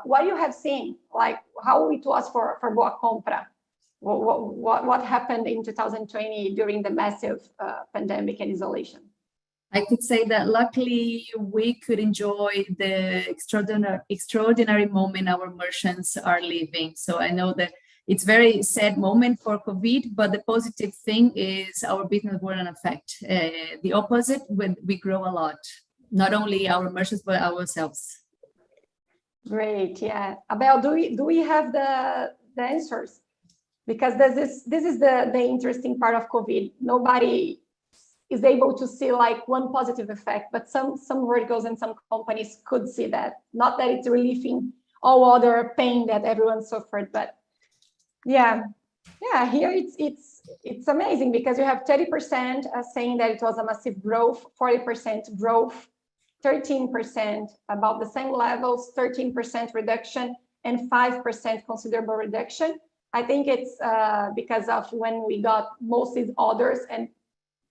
[SPEAKER 3] what you have seen, like how it was for BoaCompra. What happened in 2020 during the massive pandemic and isolation?
[SPEAKER 4] I could say that luckily we could enjoy the extraordinary moment our merchants are living. So I know that it's very sad moment for COVID, but the positive thing is our business wouldn't affect. The opposite, when we grow a lot, not only our merchants, but ourselves.
[SPEAKER 3] Great, yeah. Abel, do we have the answers? Because this is the interesting part of COVID. Nobody is able to see like one positive effect, but some verticals and some companies could see that. Not that it's relieving all other pain that everyone suffered, but yeah, here it's amazing because you have 30% saying that it was a massive growth, 40% growth, 13% about the same levels, 13% reduction, and 5% considerable reduction. I think it's because of when we got mostly others, and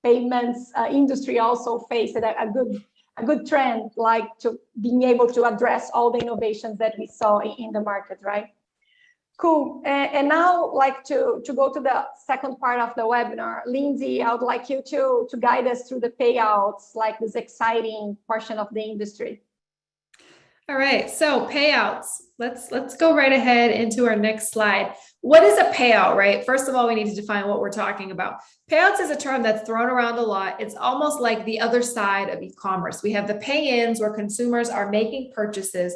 [SPEAKER 3] payments industry also faced a good trend, like to being able to address all the innovations that we saw in the market, right? Cool. And now, like to go to the second part of the webinar, Lindsay, I would like you to guide us through the payouts, like this exciting portion of the industry.
[SPEAKER 2] All right, so payouts. Let's go right ahead into our next slide. What is a payout, right? First of all, we need to define what we're talking about. Payouts is a term that's thrown around a lot. It's almost like the other side of e-commerce. We have the pay-ins where consumers are making purchases.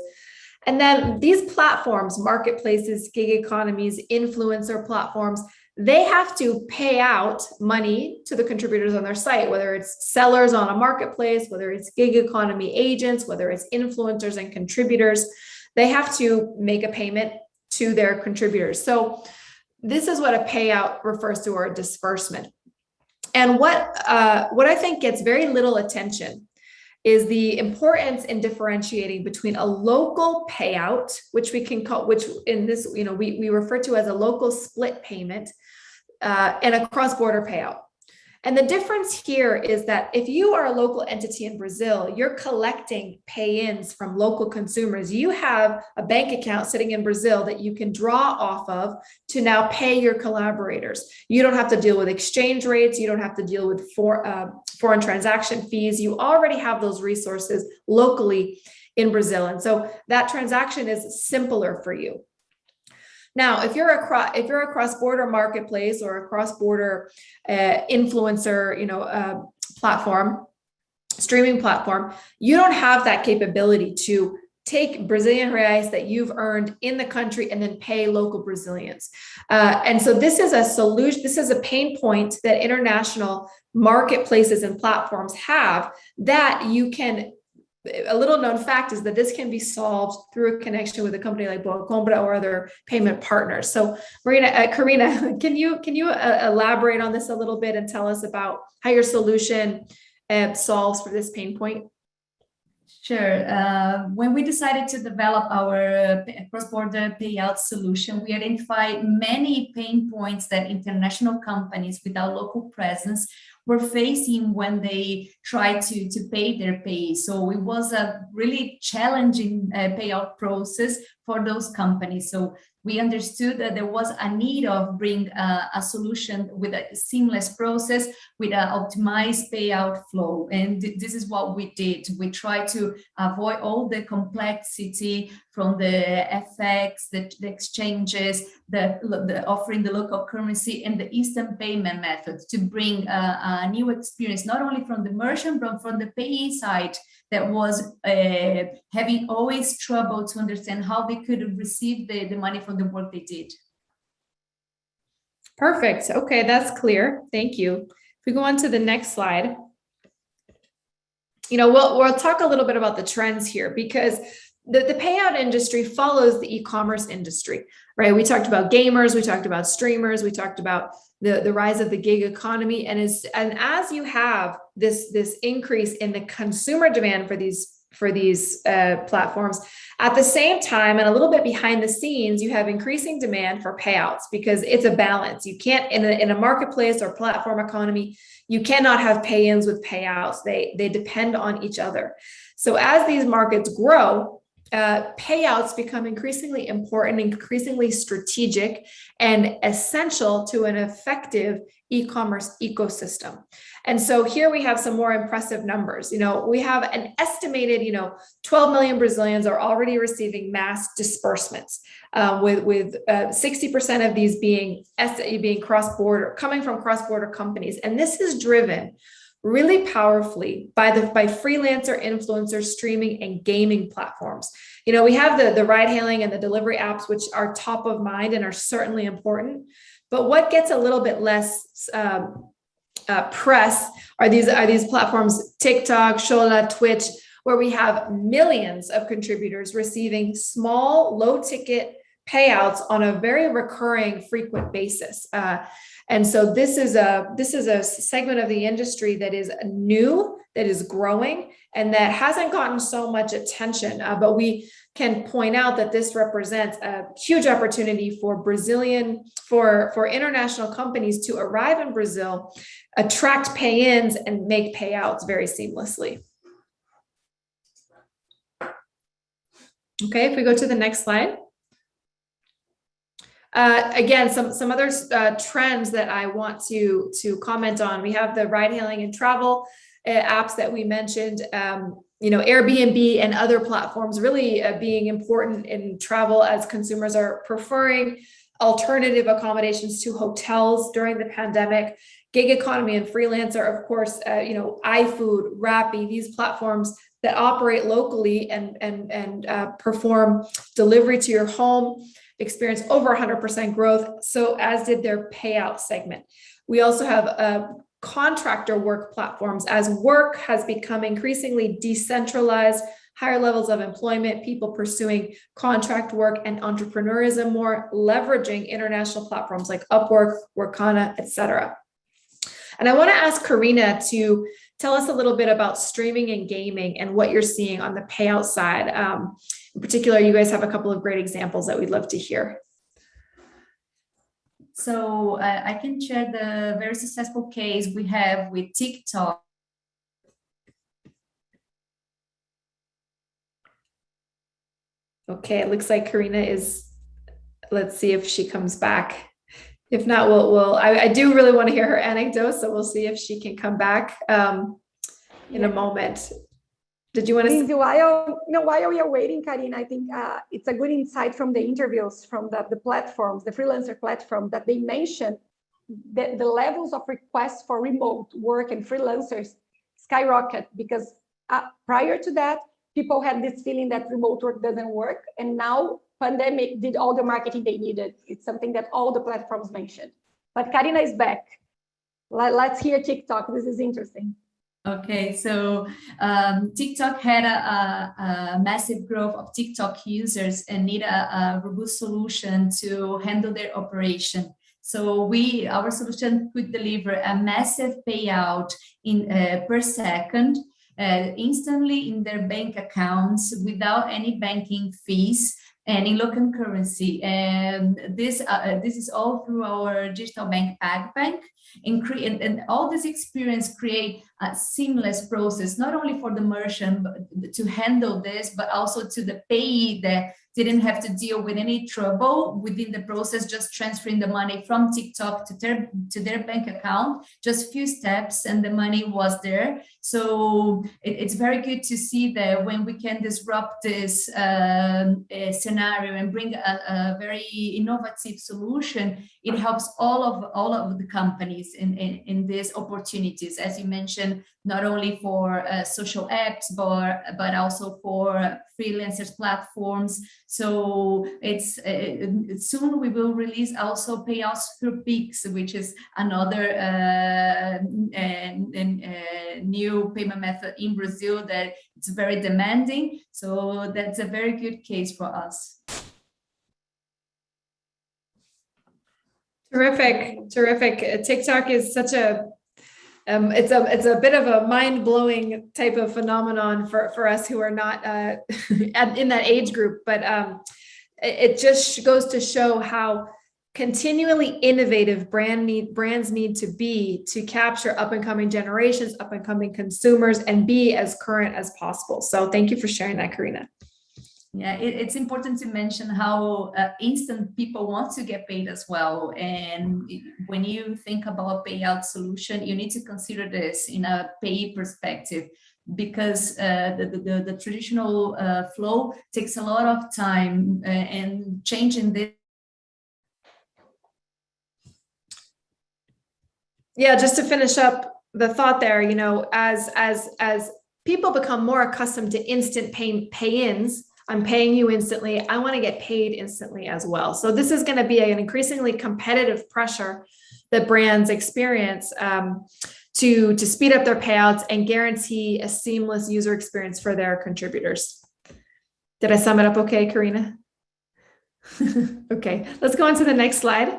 [SPEAKER 2] And then these platforms, marketplaces, gig economies, influencer platforms, they have to pay out money to the contributors on their site, whether it's sellers on a marketplace, whether it's gig economy agents, whether it's influencers and contributors. They have to make a payment to their contributors. So this is what a payout refers to, or a disbursement. And what I think gets very little attention is the importance in differentiating between a local payout, which we can call, which in this, we refer to as a local split payment, and a cross-border payout. And the difference here is that if you are a local entity in Brazil, you're collecting pay-ins from local consumers. You have a bank account sitting in Brazil that you can draw off of to now pay your collaborators. You don't have to deal with exchange rates. You don't have to deal with foreign transaction fees. You already have those resources locally in Brazil. And so that transaction is simpler for you. Now, if you're a cross-border marketplace or a cross-border influencer, platform, streaming platform, you don't have that capability to take Brazilian reais that you've earned in the country and then pay local Brazilians. And so this is a solution, this is a pain point that international marketplaces and platforms have that you can, a little known fact is that this can be solved through a connection with a company like BoaCompra or other payment partners. So Karina, can you elaborate on this a little bit and tell us about how your solution solves for this pain point?
[SPEAKER 4] Sure. When we decided to develop our cross-border payout solution, we identified many pain points that international companies without local presence were facing when they tried to pay their pay. So it was a really challenging payout process for those companies. So we understood that there was a need of bring a solution with a seamless process, with an optimized payout flow. And this is what we did. We tried to avoid all the complexity from the FX, the exchanges, the offering the local currency and the instant payment methods to bring a new experience, not only from the merchant, but from the payee side that was having always trouble to understand how they could receive the money from the work they did.
[SPEAKER 2] Perfect. Okay, that's clear. Thank you. If we go on to the next slide, we'll talk a little bit about the trends here, because the payout industry follows the e-commerce industry, right? We talked about gamers, we talked about streamers, we talked about the rise of the gig economy, and as you have this increase in the consumer demand for these platforms, at the same time, and a little bit behind the scenes, you have increasing demand for payouts, because it's a balance. You can't, in a marketplace or platform economy, you cannot have pay-ins with payouts. They depend on each other. So as these markets grow, payouts become increasingly important, increasingly strategic, and essential to an effective e-commerce ecosystem. And so here we have some more impressive numbers. We have an estimated, 12 million Brazilians are already receiving mass disbursements, with 60% of these being cross-border, coming from cross-border companies. And this is driven really powerfully by freelancer, influencers, streaming, and gaming platforms. We have the ride hailing and the delivery apps, which are top of mind and are certainly important. But what gets a little bit less press are these platforms, TikTok, Shola, Twitch, where we have millions of contributors receiving small, low-ticket payouts on a very recurring, frequent basis. And so this is a segment of the industry that is new, that is growing, and that hasn't gotten so much attention. But we can point out that this represents a huge opportunity for international companies to arrive in Brazil, attract pay-ins, and make payouts very seamlessly. Okay, if we go to the next slide. Again, some other trends that I want to comment on. We have the ride hailing and travel apps that we mentioned, Airbnb and other platforms really being important in travel as consumers are preferring alternative accommodations to hotels during the pandemic. Gig economy and freelancer, of course, iFood, Rappi, these platforms that operate locally and perform delivery to your home, experienced over 100% growth, so as did their payout segment. We also have contractor work platforms. As work has become increasingly decentralized, higher levels of employment, people pursuing contract work and entrepreneurism more, leveraging international platforms like Upwork, Workana, etc. And I want to ask Karina to tell us a little bit about streaming and gaming and what you're seeing on the payout side. In particular, you guys have a couple of great examples that we'd love to hear.
[SPEAKER 4] So I can share the very successful case we have with TikTok.
[SPEAKER 2] Okay, it looks like Karina is, let's see if she comes back. If not, I do really want to hear her anecdote, so we'll see if she can come back in a moment. Did you want to?
[SPEAKER 3] Lindsay, while we are waiting, Karina, I think it's a good insight from the interviews from the platforms, the freelancer platform, that they mentioned that the levels of requests for remote work and freelancers skyrocket, because prior to that, people had this feeling that remote work doesn't work. And now pandemic did all the marketing they needed. It's something that all the platforms mentioned. But Karina is back. Let's hear TikTok. This is interesting.
[SPEAKER 4] Okay, so TikTok had a massive growth of TikTok users and need a robust solution to handle their operation. So our solution could deliver a massive payout per second, instantly in their bank accounts without any banking fees and in local currency. And this is all through our digital bank PagBank. And all this experience create a seamless process, not only for the merchant to handle this, but also to the payee that didn't have to deal with any trouble within the process, just transferring the money from TikTok to their bank account, just few steps and the money was there. So it's very good to see that when we can disrupt this scenario and bring a very innovative solution, it helps all of the companies in these opportunities, as you mentioned, not only for social apps, but also for freelancers platforms. So it's soon we will release also payouts through Pix, which is another new payment method in Brazil that it's very demanding. So that's a very good case for us.
[SPEAKER 2] Terrific. TikTok is such a it's a bit of a mind-blowing type of phenomenon for us who are not in that age group, but it just goes to show how continually innovative brands need to be to capture up-and-coming generations, up-and-coming consumers, and be as current as possible. So thank you for sharing that, Karina.
[SPEAKER 4] Yeah, it's important to mention how instant people want to get paid as well. And when you think about a payout solution, you need to consider this in a pay perspective, because the traditional flow takes a lot of time, and changing this.
[SPEAKER 2] Yeah, just to finish up the thought there, you know, as people become more accustomed to instant pay-ins, I'm paying you instantly, I want to get paid instantly as well. So this is going to be an increasingly competitive pressure that brands experience to speed up their payouts and guarantee a seamless user experience for their contributors. Did I sum it up okay, Karina? Okay, let's go on to the next slide.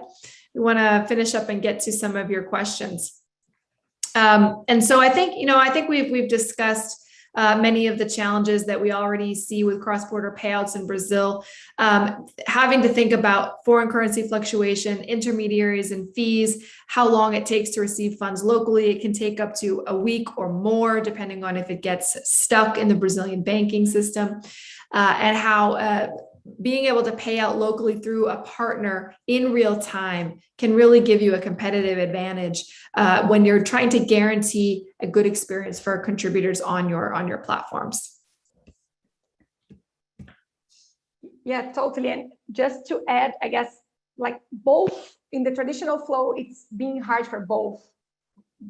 [SPEAKER 2] We want to finish up and get to some of your questions. And so I think we've discussed many of the challenges that we already see with cross-border payouts in Brazil, having to think about foreign currency fluctuation, intermediaries and fees, how long it takes to receive funds locally. It can take up to a week or more, depending on if it gets stuck in the Brazilian banking system, and how being able to pay out locally through a partner in real time can really give you a competitive advantage when you're trying to guarantee a good experience for contributors on your platforms.
[SPEAKER 3] Yeah, totally. And just to add, I guess, like both in the traditional flow, it's being hard for both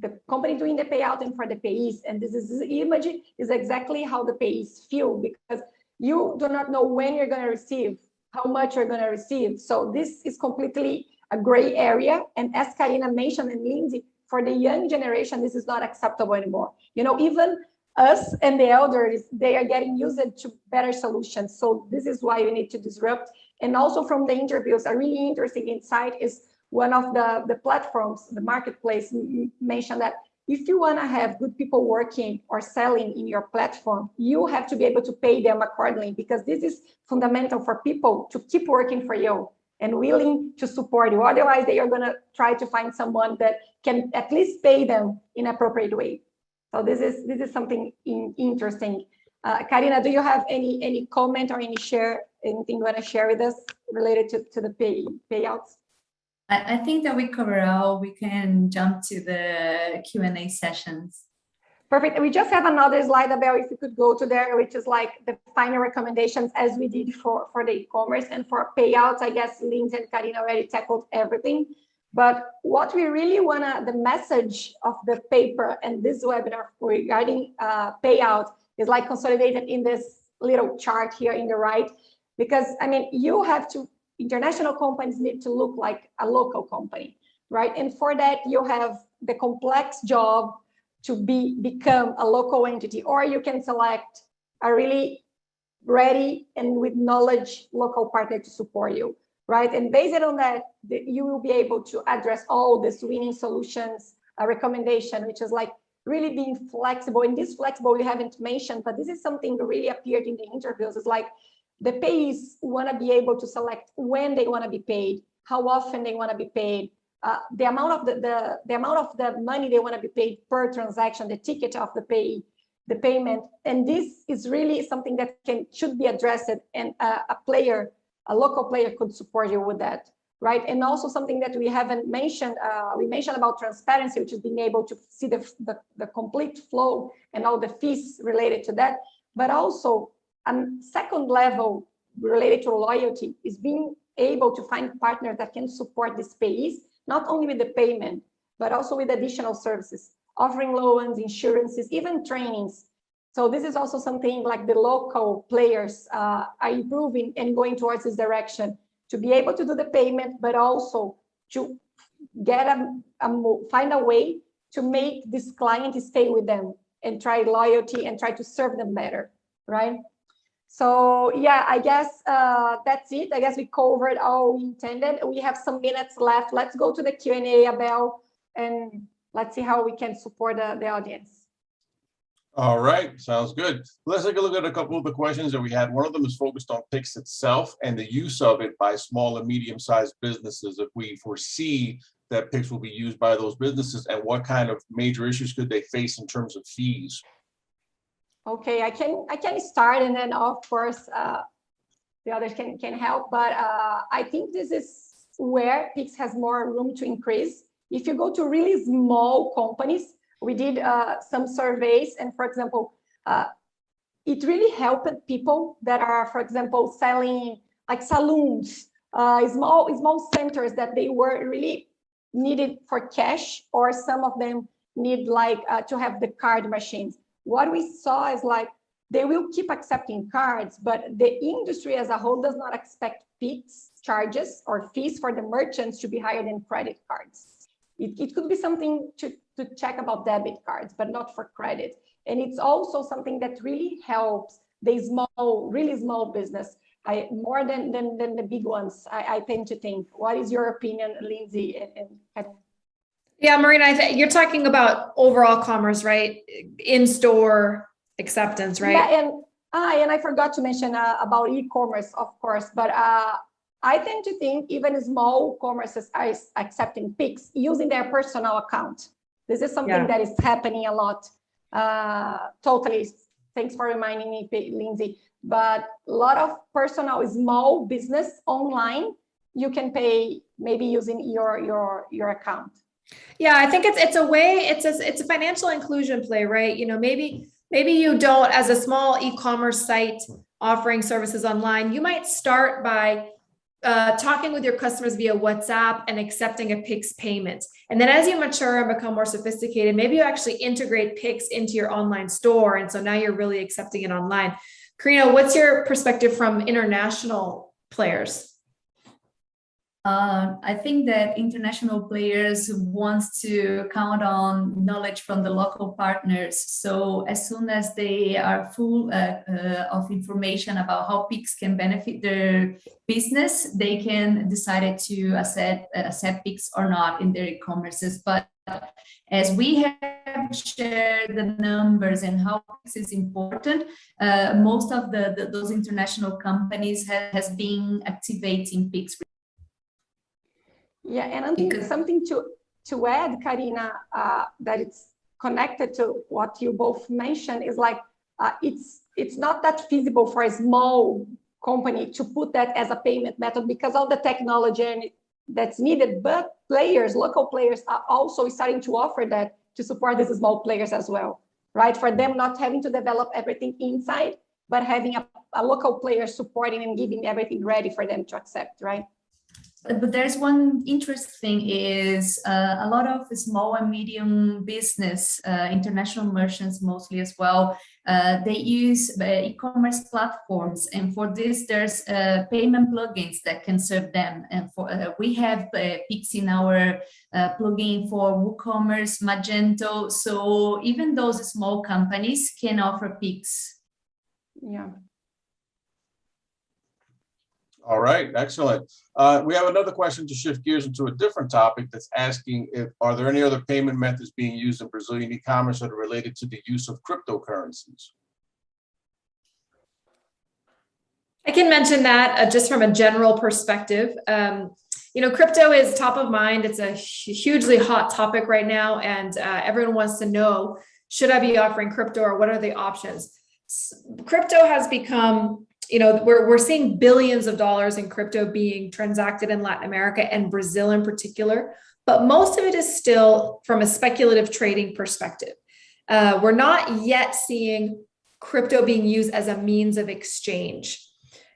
[SPEAKER 3] the company doing the payout and for the payees. And this image is exactly how the payees feel, because you do not know when you're going to receive, how much you're going to receive. So this is completely a gray area. And as Karina mentioned, and Lindsay, for the young generation, this is not acceptable anymore. You know, even us and the elders, they are getting used to better solutions. So this is why we need to disrupt. And also from the interviews, a really interesting insight is one of the platforms, the marketplace, mentioned that if you want to have good people working or selling in your platform, you have to be able to pay them accordingly, because this is fundamental for people to keep working for you and willing to support you. Otherwise, they are going to try to find someone that can at least pay them in an appropriate way. So this is something interesting. Karina, do you have any comment or anything you want to share with us related to the payouts?
[SPEAKER 4] I think that we cover all. We can jump to the Q&A sessions.
[SPEAKER 3] Perfect. We just have another slide, Abel, if you could go to there, which is like the final recommendations as we did for the e-commerce and for payouts. I guess Lindsay and Karina already tackled everything. But what we really the message of the paper and this webinar regarding payout is like consolidated in this little chart here in the right, because I mean, international companies need to look like a local company, right? And for that, you have the complex job to become a local entity, or you can select a really ready and with knowledge local partner to support you, right? And based on that, you will be able to address all these winning solutions recommendation, which is like really being flexible. And this flexible we haven't mentioned, but this is something that really appeared in the interviews. It's like the payees want to be able to select when they want to be paid, how often they want to be paid, the amount of the money they want to be paid per transaction, the ticket of the payment, and this is really something that should be addressed, and a local player could support you with that, right? And also something that we haven't mentioned, we mentioned about transparency, which is being able to see the complete flow and all the fees related to that, but also second level related to loyalty is being able to find partners that can support these payees, not only with the payment, but also with additional services, offering loans, insurances, even trainings. So this is also something like the local players are improving and going towards this direction, to be able to do the payment, but also to get find a way to make this client stay with them and try loyalty and try to serve them better, right? So yeah, I guess that's it. I guess we covered all we intended. We have some minutes left. Let's go to the Q&A, Abel, and let's see how we can support the audience.
[SPEAKER 1] All right, sounds good. Let's take a look at a couple of the questions that we had. One of them is focused on Pix itself and the use of it by small and medium-sized businesses. If we foresee that Pix will be used by those businesses, and what kind of major issues could they face in terms of fees?
[SPEAKER 3] Okay, I can start, and then of course the others can help. But I think this is where Pix has more room to increase. If you go to really small companies, we did some surveys, and for example, it really helped people that are, for example, selling like saloons, small centers that they were really needed for cash, or some of them need like to have the card machines. What we saw is like they will keep accepting cards, but the industry as a whole does not expect Pix charges or fees for the merchants to be higher than credit cards. It could be something to check about debit cards, but not for credit. And it's also something that really helps the really small business, more than the big ones, I tend to think. What is your opinion, Lindsay?
[SPEAKER 2] Yeah, Marina, you're talking about overall commerce, right? In-store acceptance, right?
[SPEAKER 3] Yeah, and I forgot to mention about e-commerce, of course, but I tend to think even small commerces are accepting Pix using their personal account. This is something that is happening a lot. Totally. Thanks for reminding me, Lindsay. But a lot of personal small business online, you can pay maybe using your account.
[SPEAKER 2] Yeah, I think it's a way, it's a financial inclusion play, right? You know, maybe you don't, as a small e-commerce site offering services online, you might start by talking with your customers via WhatsApp and accepting a Pix payment. And then as you mature and become more sophisticated, maybe you actually integrate Pix into your online store. And so now you're really accepting it online. Karina, what's your perspective from international players?
[SPEAKER 4] I think that international players want to count on knowledge from the local partners. So as soon as they are full of information about how Pix can benefit their business, they can decide to accept Pix or not in their e-commerces. But as we have shared the numbers and how Pix is important, most of those international companies has been activating Pix.
[SPEAKER 3] Yeah, and I think something to add, Karina, that it's connected to what you both mentioned is like it's not that feasible for a small company to put that as a payment method because of the technology that's needed. But local players are also starting to offer that to support these small players as well. right? For them not having to develop everything inside, but having a local player supporting and giving everything ready for them to accept, right?
[SPEAKER 4] But there's one interesting thing is a lot of small and medium business, international merchants mostly as well, they use e-commerce platforms. And for this, there's payment plugins that can serve them. And for we have Pix in our plugin for WooCommerce, Magento. So even those small companies can offer Pix.
[SPEAKER 3] Yeah.
[SPEAKER 1] All right, excellent. We have another question to shift gears into a different topic that's asking are there any other payment methods being used in Brazilian e-commerce that are related to the use of cryptocurrencies?
[SPEAKER 2] I can mention that just from a general perspective. Crypto is top of mind. It's a hugely hot topic right now, and everyone wants to know, should I be offering crypto or what are the options? Crypto has become, we're seeing billions of dollars in crypto being transacted in Latin America and Brazil in particular, but most of it is still from a speculative trading perspective. We're not yet seeing crypto being used as a means of exchange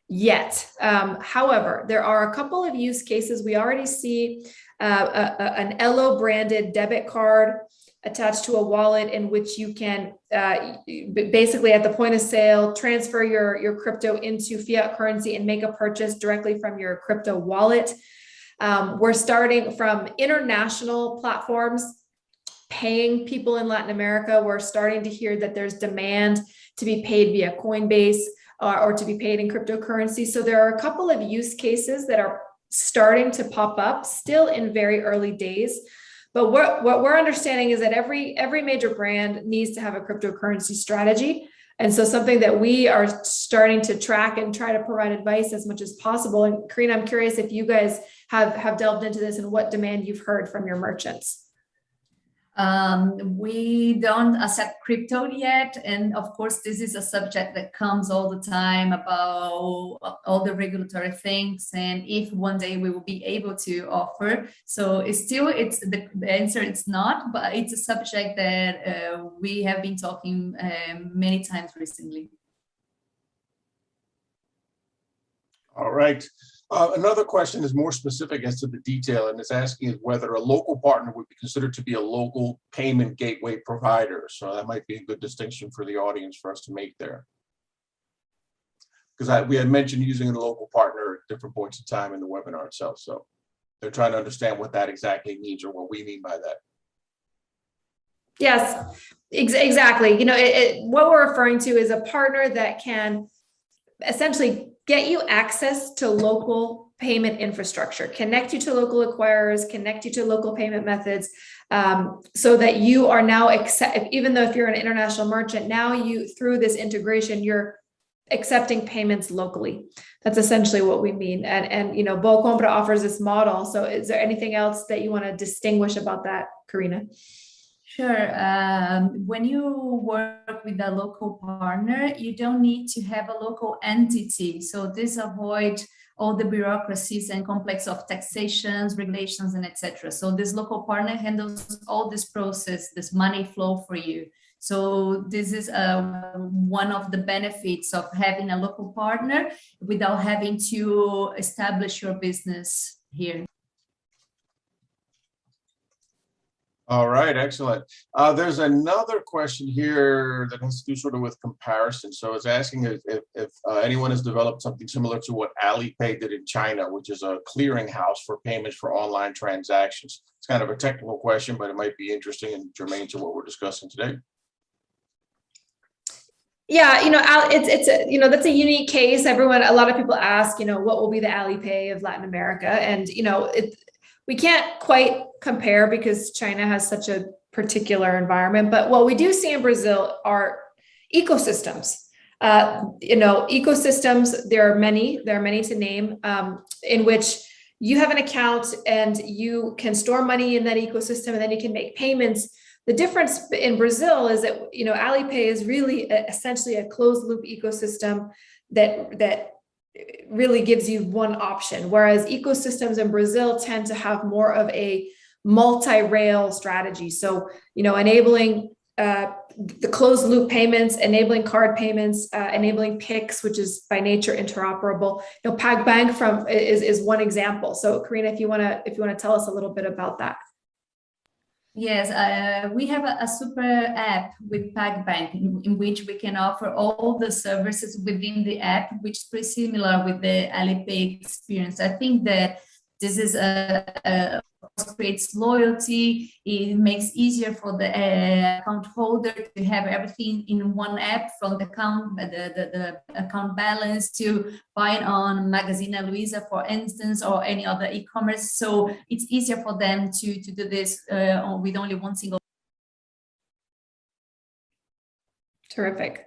[SPEAKER 2] yet. However, there are a couple of use cases. We already see an Elo branded debit card attached to a wallet in which you can basically at the point of sale, transfer your crypto into fiat currency and make a purchase directly from your crypto wallet. We're starting from international platforms paying people in Latin America. We're starting to hear that there's demand to be paid via Coinbase or to be paid in cryptocurrency. So there are a couple of use cases that are starting to pop up, still in very early days. But what we're understanding is that every major brand needs to have a cryptocurrency strategy. And so something that we are starting to track and try to provide advice as much as possible. And Karina, I'm curious if you guys have delved into this and what demand you've heard from your merchants.
[SPEAKER 4] We don't accept crypto yet. And of course, this is a subject that comes all the time about all the regulatory things. And if one day we will be able to offer. So it's the answer, it's not, but it's a subject that we have been talking many times recently.
[SPEAKER 1] All right. Another question is more specific as to the detail, and it's asking whether a local partner would be considered to be a local payment gateway provider. So that might be a good distinction for the audience for us to make there. Because we had mentioned using a local partner at different points in time in the webinar itself. So they're trying to understand what that exactly means or what we mean by that.
[SPEAKER 2] Yes, exactly. What we're referring to is a partner that can essentially get you access to local payment infrastructure, connect you to local acquirers, connect you to local payment methods, so that you are now, even though if you're an international merchant, now through this integration, you're accepting payments locally. That's essentially what we mean. And BoaCompra offers this model. So is there anything else that you want to distinguish about that, Karina?
[SPEAKER 4] Sure. When you work with a local partner, you don't need to have a local entity. So this avoids all the bureaucracies and complex of taxations, regulations, and etc. So this local partner handles all this process, this money flow for you. So this is one of the benefits of having a local partner without having to establish your business here.
[SPEAKER 1] All right, excellent. There's another question here that has to do sort of with comparison. So it's asking if anyone has developed something similar to what Alipay did in China, which is a clearinghouse for payments for online transactions. It's kind of a technical question, but it might be interesting and germane to what we're discussing today.
[SPEAKER 2] Yeah, that's a unique case. A lot of people ask, what will be the Alipay of Latin America? And, we can't quite compare because China has such a particular environment. But what we do see in Brazil are ecosystems. Ecosystems, there are many to name, in which you have an account and you can store money in that ecosystem and then you can make payments. The difference in Brazil is that, Alipay is really essentially a closed loop ecosystem that really gives you one option, whereas ecosystems in Brazil tend to have more of a multi-rail strategy. So, enabling the closed loop payments, enabling card payments, enabling PIX, which is by nature interoperable. PagBank is one example. So Karina, if you want to tell us a little bit about that.
[SPEAKER 4] Yes, we have a super app with PagBank in which we can offer all the services within the app, which is pretty similar with the Alipay experience. I think that this is creates loyalty. It makes easier for the account holder to have everything in one app, from the account, the account balance, to buying on Magazine Luiza, for instance, or any other e-commerce. So it's easier for them to do this with only one single.
[SPEAKER 2] Terrific.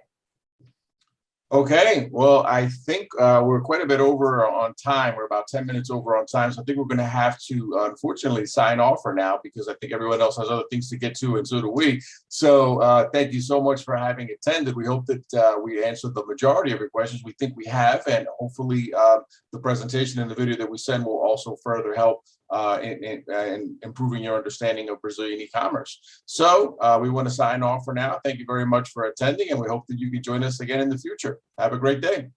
[SPEAKER 1] Okay, well, I think we're quite a bit over on time. We're about 10 minutes over on time. So I think we're going to have to, unfortunately, sign off for now, because I think everyone else has other things to get to, and so do we. So thank you so much for having attended. We hope that we answered the majority of your questions. We think we have, and hopefully the presentation and the video that we send will also further help in improving your understanding of Brazilian e-commerce. So we want to sign off for now. Thank you very much for attending, and we hope that you can join us again in the future. Have a great day.